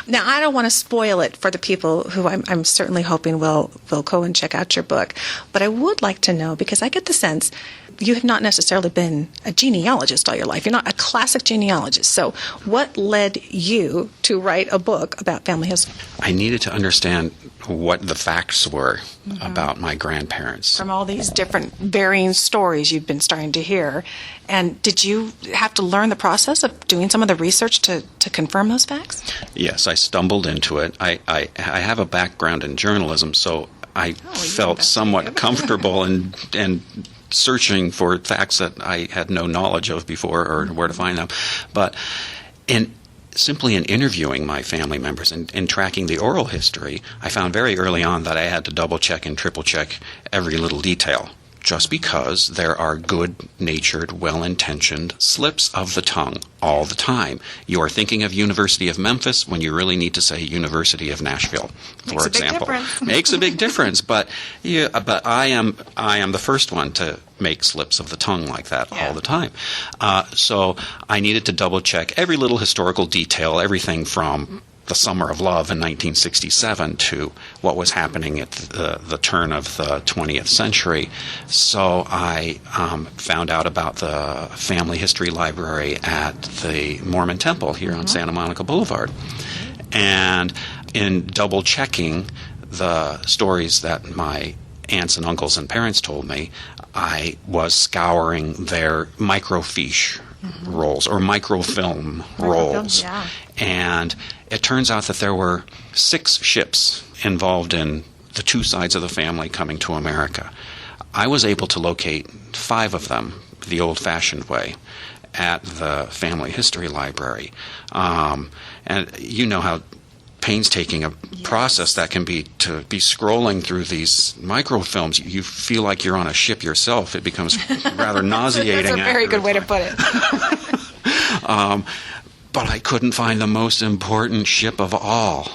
Now, I don't want to spoil it for the people who I'm certainly hoping will go and check out your book. But I would like to know, because I get the sense you have not necessarily been a genealogist all your life. You're not a classic genealogist. So what led you to write a book about family history? I needed to understand what the facts were about my grandparents. From all these different varying stories you've been starting to hear. And did you have to learn the process of doing some of the research to confirm those facts? Yes, I stumbled into it. I have a background in journalism, so I felt somewhat comfortable and searching for facts that I had no knowledge of before or where to find them. But simply in interviewing my family members and tracking the oral history, I found very early on that I had to double-check and triple-check every little detail, just because there are good-natured, well-intentioned slips of the tongue all the time. You are thinking of University of Memphis when you really need to say University of Nashville, for example. Makes a big difference. But I am the first one to make slips of the tongue like that all the time. So I needed to double-check every little historical detail, everything from the Summer of Love in 1967 to what was happening at the turn of the 20th century. So I found out about the Family History Library at the Mormon Temple here on Santa Monica Boulevard. And in double-checking the stories that my aunts and uncles and parents told me, I was scouring their microfiche rolls or microfilm rolls. And it turns out that there were 6 ships involved in the 2 sides of the family coming to America. I was able to locate 5 of them the old-fashioned way at the Family History Library. And you know how painstaking a process that can be to be scrolling through these microfilms. You feel like you're on a ship yourself. It becomes rather nauseating. That's a very good way to put it. But I couldn't find the most important ship of all,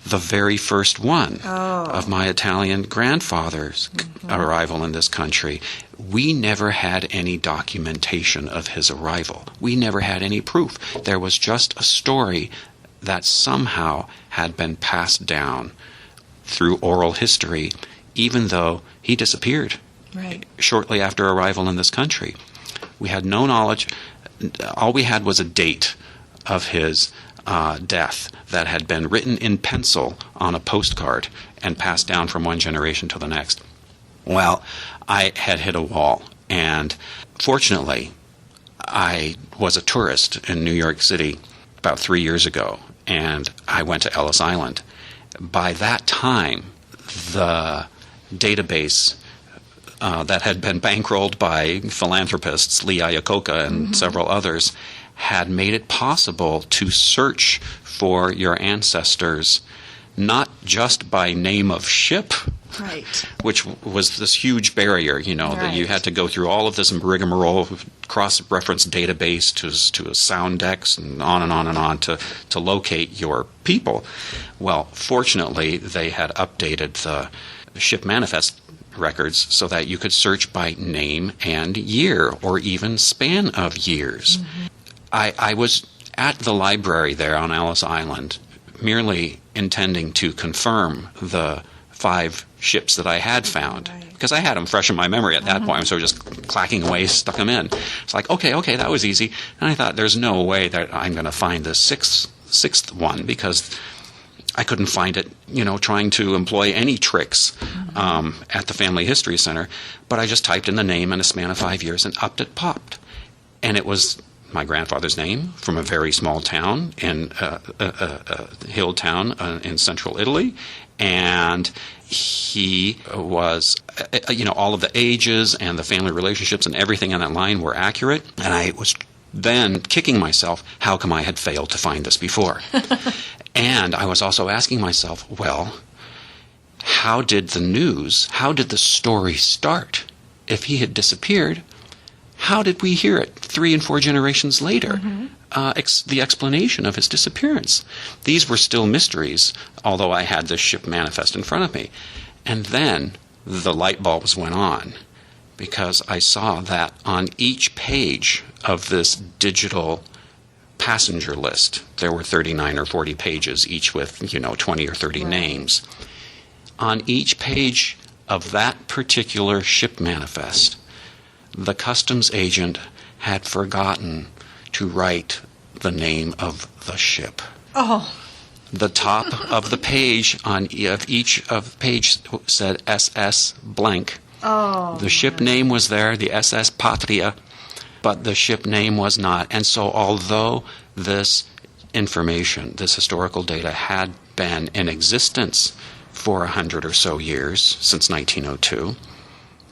the very first one of my Italian grandfather's arrival in this country. We never had any documentation of his arrival. We never had any proof. There was just a story that somehow had been passed down through oral history, even though he disappeared shortly after arrival in this country. We had no knowledge. All we had was a date of his death that had been written in pencil on a postcard and passed down from one generation to the next. Well, I had hit a wall, and fortunately, I was a tourist in New York City about 3 years ago, and I went to Ellis Island. By that time, the database that had been bankrolled by philanthropists, Lee Iacocca and several others, had made it possible to search for your ancestors not just by name of ship, which was this huge barrier, that you had to go through all of this rigmarole, cross-reference database to a sound decks and on and on and on to locate your people. Well, fortunately, they had updated the ship manifest records so that you could search by name and year or even span of years. I was at the library there on Ellis Island merely intending to confirm the 5 ships that I had found, because I had them fresh in my memory at that point, so just clacking away, stuck them in. It's like, okay, that was easy. And I thought, there's no way that I'm going to find the sixth one, because I couldn't find it, trying to employ any tricks at the Family History Center. But I just typed in the name in a span of 5 years, and up it popped. And it was my grandfather's name from a very small town in a hill town in central Italy, and he was, all of the ages and the family relationships and everything on that line were accurate, and I was then kicking myself, how come I had failed to find this before? And I was also asking myself, well, how did the story start? If he had disappeared, how did we hear it 3 and 4 generations later? The explanation of his disappearance. These were still mysteries, although I had this ship manifest in front of me. And then the light bulbs went on, because I saw that on each page of this digital passenger list, there were 39 or 40 pages, each with, 20 or 30 names. On each page of that particular ship manifest, the customs agent had forgotten to write the name of the ship. Oh. The top of the page of each of the page said SS blank. Oh. The ship name was there, the SS Patria, but the ship name was not. And so although this information, this historical data, had been in existence for 100 or so years, since 1902,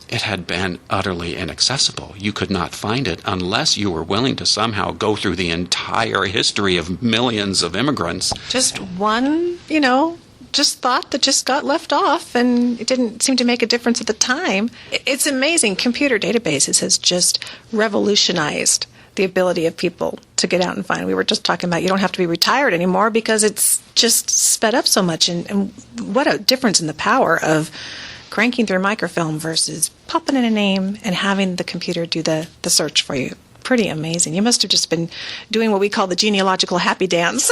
it had been utterly inaccessible. You could not find it unless you were willing to somehow go through the entire history of millions of immigrants. Just one, just thought that just got left off, and it didn't seem to make a difference at the time. It's amazing. Computer databases has just revolutionized the ability of people to get out and find. We were just talking about you don't have to be retired anymore because it's just sped up so much. And what a difference in the power of cranking through microfilm versus popping in a name and having the computer do the search for you. Pretty amazing. You must have just been doing what we call the genealogical happy dance.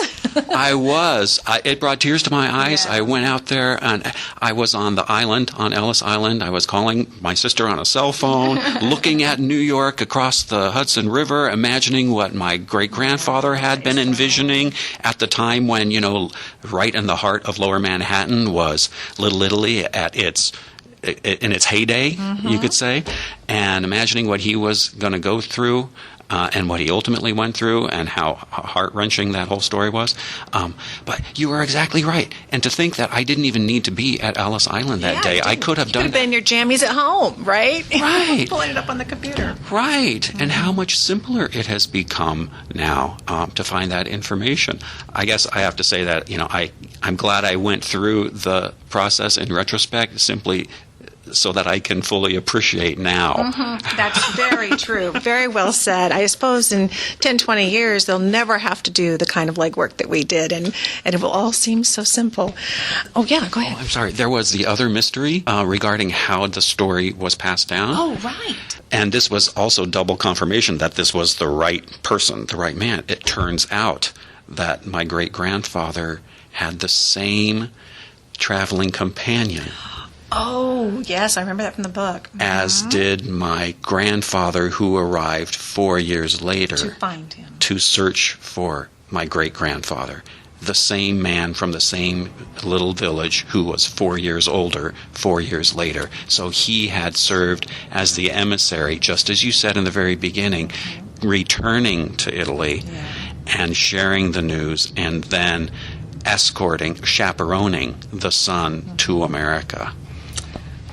I was. It brought tears to my eyes. Yeah. I went out there, and I was on the island, on Ellis Island. I was calling my sister on a cell phone, looking at New York across the Hudson River, imagining what my great-grandfather had been envisioning at the time when, right in the heart of Lower Manhattan was Little Italy in its heyday, you could say, and imagining what he was going to go through and what he ultimately went through and how heart-wrenching that whole story was. But you were exactly right. And to think that I didn't even need to be at Ellis Island that day. I could have done that. You could have been your jammies at home, right? Right. Pulling it up on the computer. Right. And how much simpler it has become now to find that information. I guess I have to say that, I'm glad I went through the process in retrospect, simply so that I can fully appreciate now. That's very true. Very well said. I suppose in 10, 20 years, they'll never have to do the kind of legwork that we did, and it will all seem so simple. Oh, yeah, go ahead. I'm sorry. There was the other mystery regarding how the story was passed down. Oh, right. And this was also double confirmation that this was the right person, the right man. It turns out that my great-grandfather had the same traveling companion. Oh, yes, I remember that from the book. As did my grandfather, who arrived 4 years later to find him, to search for my great-grandfather. The same man from the same little village who was 4 years older 4 years later. So he had served as the emissary, just as you said in the very beginning, returning to Italy and sharing the news, and then chaperoning the son to America.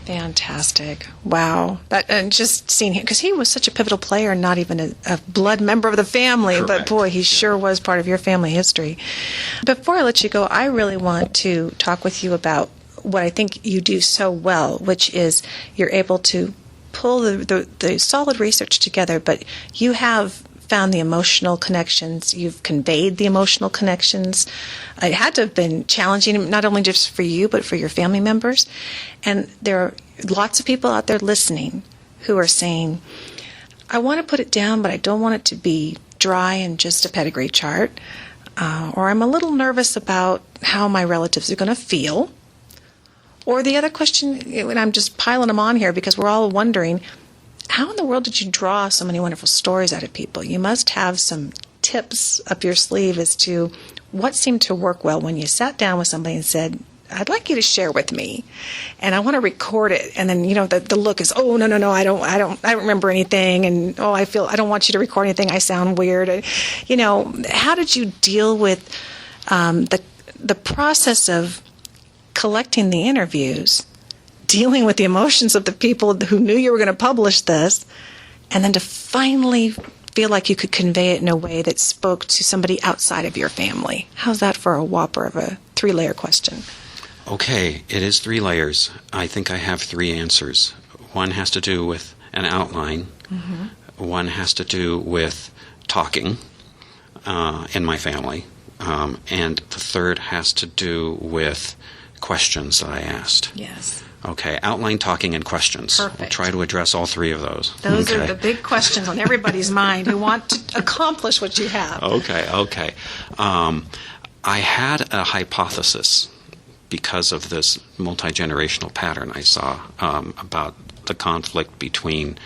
Fantastic. Wow. And just seeing him, because he was such a pivotal player, not even a blood member of the family, Correct. But boy, he sure was part of your family history. Before I let you go, I really want to talk with you about what I think you do so well, which is you're able to pull the solid research together, but you have found the emotional connections. You've conveyed the emotional connections. It had to have been challenging, not only just for you, but for your family members. And there are lots of people out there listening who are saying, I want to put it down, but I don't want it to be dry and just a pedigree chart. Or I'm a little nervous about how my relatives are going to feel. Or the other question, and I'm just piling them on here because we're all wondering, how in the world did you draw so many wonderful stories out of people? You must have some tips up your sleeve as to what seemed to work well when you sat down with somebody and said, I'd like you to share with me, and I want to record it. And then, the look is, oh, no, I don't remember anything. And, oh, I don't want you to record anything. I sound weird. And, how did you deal with the process of collecting the interviews, dealing with the emotions of the people who knew you were going to publish this, and then to finally feel like you could convey it in a way that spoke to somebody outside of your family? How's that for a whopper of a 3-layer question? Okay, it is 3 layers. I think I have 3 answers. One has to do with an outline. One has to do with talking in my family. And the third has to do with questions that I asked. Yes. Okay, outline, talking, and questions. Perfect. We'll try to address all 3 of those. Those are the big questions on everybody's mind who want to accomplish what you have. Okay. I had a hypothesis because of this multi-generational pattern I saw about the conflict between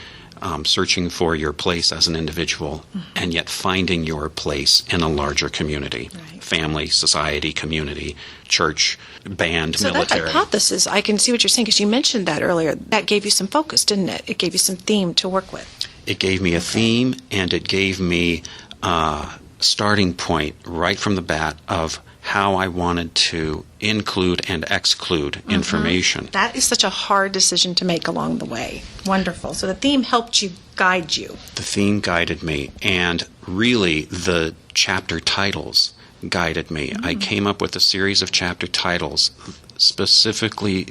searching for your place as an individual and yet finding your place in a larger community. Right. Family, society, community, church, band, So military. that hypothesis, I can see what you're saying, because you mentioned that earlier. That gave you some focus, didn't it? It gave you some theme to work with. It gave me a theme, and it gave me a starting point right from the bat of how I wanted to include and exclude information. That is such a hard decision to make along the way. Wonderful. So the theme helped you, guide you. The theme guided me, and really the chapter titles guided me. I came up with a series of chapter titles specifically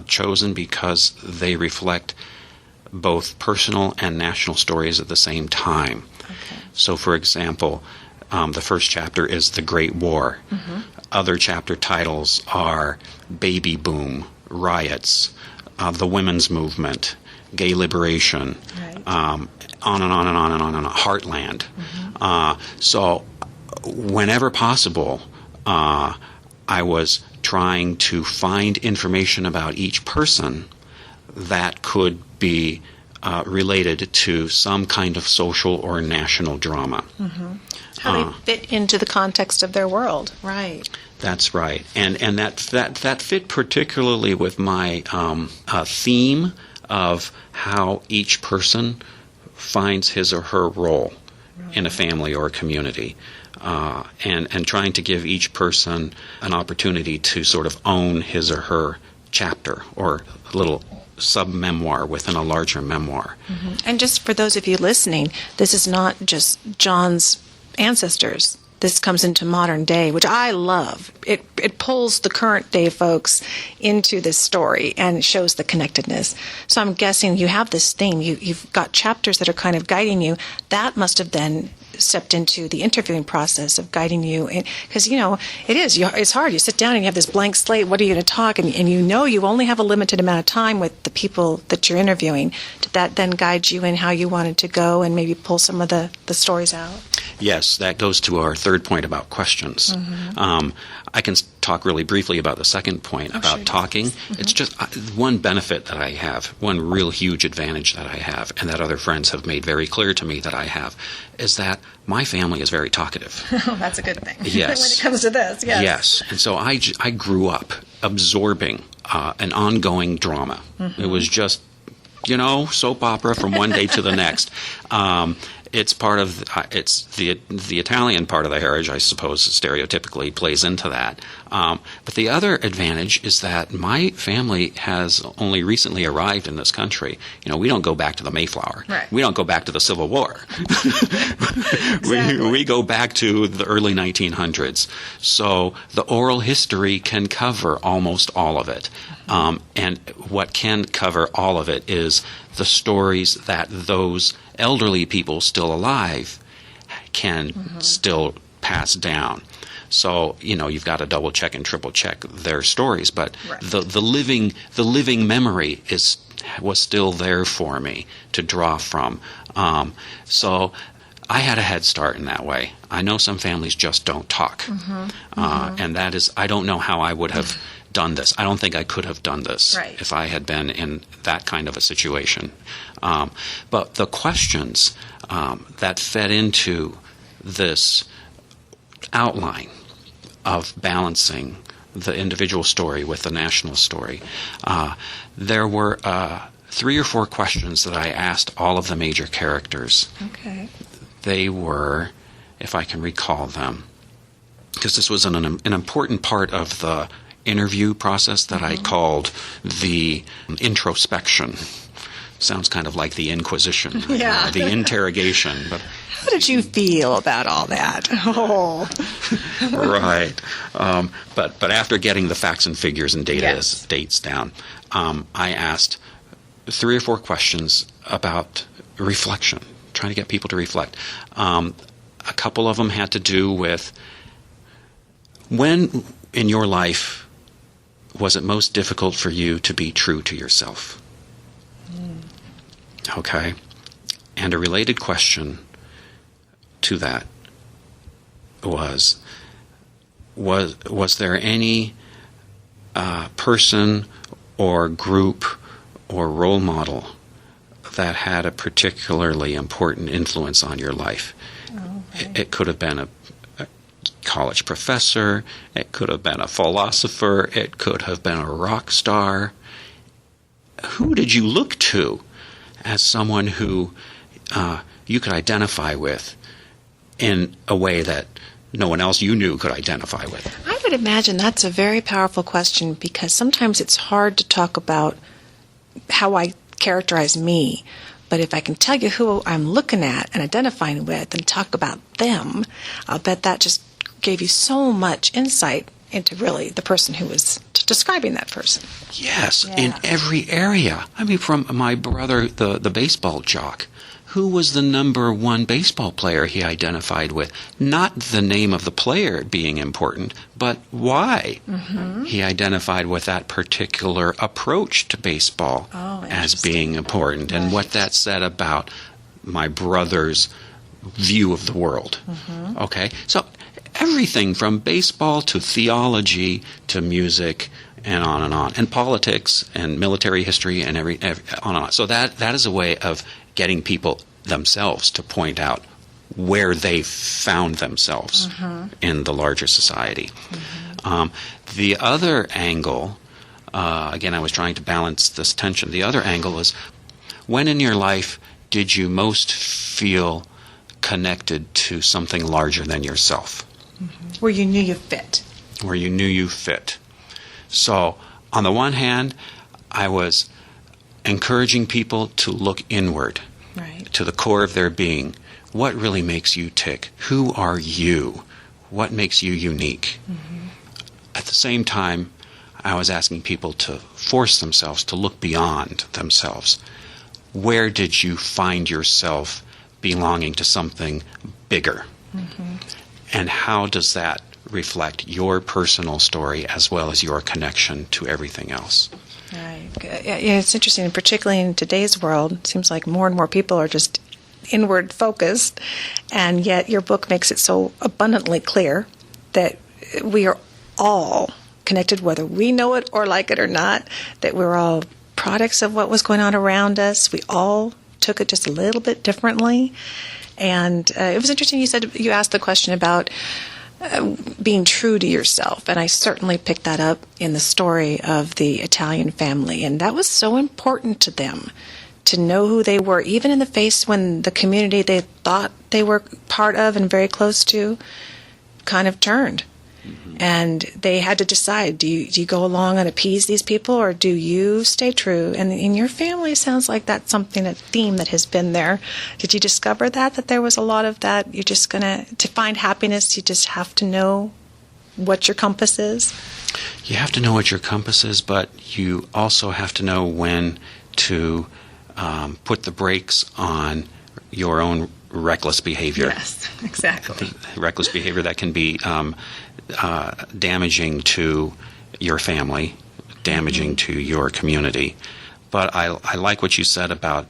chosen because they reflect both personal and national stories at the same time. Okay. So, for example, the first chapter is The Great War. Other chapter titles are Baby Boom, Riots, The Women's Movement, Gay Liberation, Right. on and on and on and on and on, Heartland. So, whenever possible, I was trying to find information about each person that could be related to some kind of social or national drama. How they fit into the context of their world. Right. That's right, and that fit particularly with my theme of how each person finds his or her role in a family or a community, and trying to give each person an opportunity to sort of own his or her chapter or a little sub-memoir within a larger memoir. And just for those of you listening, this is not just John's ancestors. This comes into modern day, which I love. It pulls the current day folks into this story and shows the connectedness. So I'm guessing you have this theme. You've got chapters that are kind of guiding you. That must have then stepped into the interviewing process of guiding you. Because, it's hard. You sit down and you have this blank slate. What are you going to talk? And you only have a limited amount of time with the people that you're interviewing. Did that then guide you in how you wanted to go and maybe pull some of the stories out? Yes, that goes to our third point about questions. I can talk really briefly about the second point about talking. It's just one benefit that I have, one real huge advantage that I have, and that other friends have made very clear to me that I have, is that my family is very talkative. Oh, that's a good thing. Yes. When it comes to this, yes. Yes, and so I grew up absorbing an ongoing drama. It was just, soap opera from one day to the next. It's part of it's the Italian part of the heritage, I suppose, stereotypically plays into that. But the other advantage is that my family has only recently arrived in this country. We don't go back to the Mayflower. Right. We don't go back to the Civil War. Exactly. We go back to the early 1900s. So the oral history can cover almost all of it. And what can cover all of it is the stories that those elderly people still alive can still pass down. So, you've got to double check and triple check their stories, but Right. the living memory was still there for me to draw from. So I had a head start in that way. I know some families just don't talk. And that is, I don't know how I would have done this. I don't think I could have done this Right. if I had been in that kind of a situation. But the questions that fed into this outline of balancing the individual story with the national story, there were 3 or 4 questions that I asked all of the major characters. Okay. They were, if I can recall them, because this was an important part of the interview process that I called the introspection. sounds kind of like the Inquisition, Yeah. the interrogation. But How did you feel about all that? Oh. right. But after getting the facts and figures and dates down, I asked 3 or 4 questions about reflection, trying to get people to reflect. A couple of them had to do with when in your life was it most difficult for you to be true to yourself? Okay. And a related question to that was there any person or group or role model that had a particularly important influence on your life? Okay. It could have been a college professor, it could have been a philosopher, it could have been a rock star. Who did you look to as someone who you could identify with in a way that no one else you knew could identify with? I would imagine that's a very powerful question, because sometimes it's hard to talk about how I characterize me. But if I can tell you who I'm looking at and identifying with and talk about them, I'll bet that just gave you so much insight into really the person who was describing that person. Yes, in every area. I mean, from my brother, the baseball jock, who was the number 1 baseball player he identified with? Not the name of the player being important, but why he identified with that particular approach to baseball as being important, and what that said about my brother's view of the world. Okay, so everything from baseball to theology to music and on, and politics and military history and every on and on. So that is a way of getting people themselves to point out where they found themselves in the larger society. The other angle, again, I was trying to balance this tension. The other angle is, when in your life did you most feel connected to something larger than yourself? Where you knew you fit. Where you knew you fit. So, on the one hand, I was encouraging people to look inward, to the core of their being. What really makes you tick? Who are you? What makes you unique? At the same time, I was asking people to force themselves to look beyond themselves. Where did you find yourself belonging to something bigger? And how does that reflect your personal story as well as your connection to everything else? Right. Yeah, it's interesting, particularly in today's world. It seems like more and more people are just inward focused, and yet your book makes it so abundantly clear that we are all connected, whether we know it or like it or not, that we're all products of what was going on around us. We all took it just a little bit differently. And it was interesting, you asked the question about being true to yourself, and I certainly picked that up in the story of the Italian family, and that was so important to them, to know who they were, even in the face when the community they thought they were part of and very close to kind of turned. And they had to decide, do you go along and appease these people, or do you stay true? And in your family, it sounds like that's something, a theme that has been there. Did you discover that there was a lot of that? You're just to find happiness, you just have to know what your compass is? You have to know what your compass is, but you also have to know when to put the brakes on your own reckless behavior. Yes, exactly. Reckless behavior that can be damaging to your family, damaging to your community. But I like what you said about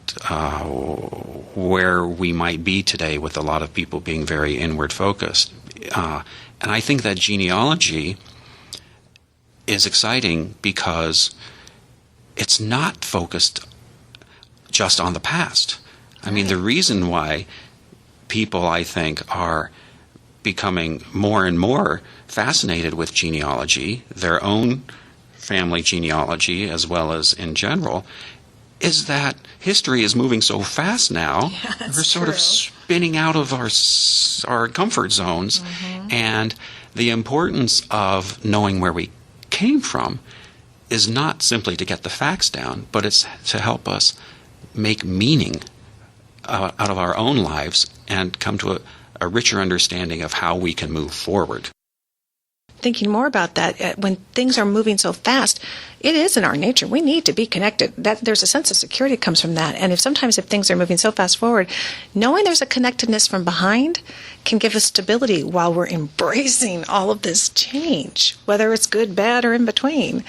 where we might be today with a lot of people being very inward focused. And I think that genealogy is exciting because it's not focused just on the past. I mean, the reason why people, I think, are becoming more and more fascinated with genealogy, their own family genealogy as well as in general, is that history is moving so fast now. We're sort of spinning out of our comfort zones, and the importance of knowing where we came from is not simply to get the facts down, but it's to help us make meaning out of our own lives and come to a richer understanding of how we can move forward. Thinking more about that, when things are moving so fast, it is in our nature. We need to be connected. There's a sense of security that comes from that. And if things are moving so fast forward, knowing there's a connectedness from behind can give us stability while we're embracing all of this change, whether it's good, bad, or in between.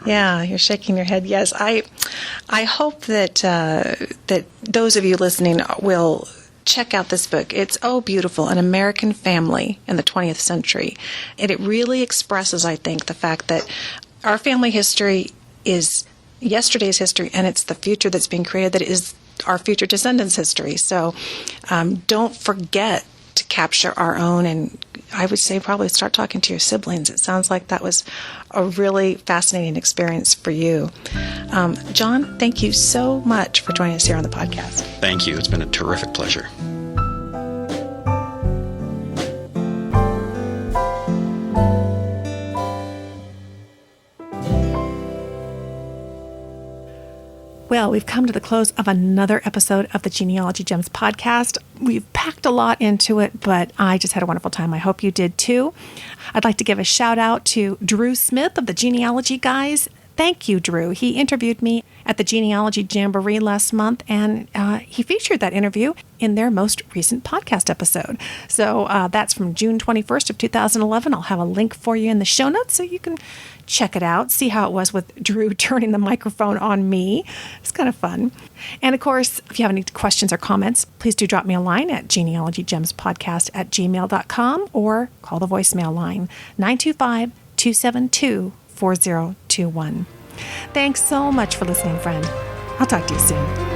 Yeah, you're shaking your head. Yes, I hope that that those of you listening will check out this book. It's beautiful, An American Family in the 20th Century. And it really expresses, I think, the fact that our family history is yesterday's history, and it's the future that's being created that is our future descendants' history. So don't forget to capture our own, and I would say probably start talking to your siblings. It sounds like that was a really fascinating experience for you. John, thank you so much for joining us here on the podcast. Thank you. It's been a terrific pleasure. Well, we've come to the close of another episode of the Genealogy Gems podcast. We've packed a lot into it, but I just had a wonderful time. I hope you did too. I'd like to give a shout out to Drew Smith of the Genealogy Guys. Thank you, Drew. He interviewed me at the Genealogy Jamboree last month, and he featured that interview in their most recent podcast episode. So that's from June 21st of 2011. I'll have a link for you in the show notes so you can check it out, see how it was with Drew turning the microphone on me. It's kind of fun. And of course, if you have any questions or comments, please do drop me a line at genealogygemspodcast@gmail.com or call the voicemail line 925-272-4021. Thanks so much for listening, friend. I'll talk to you soon.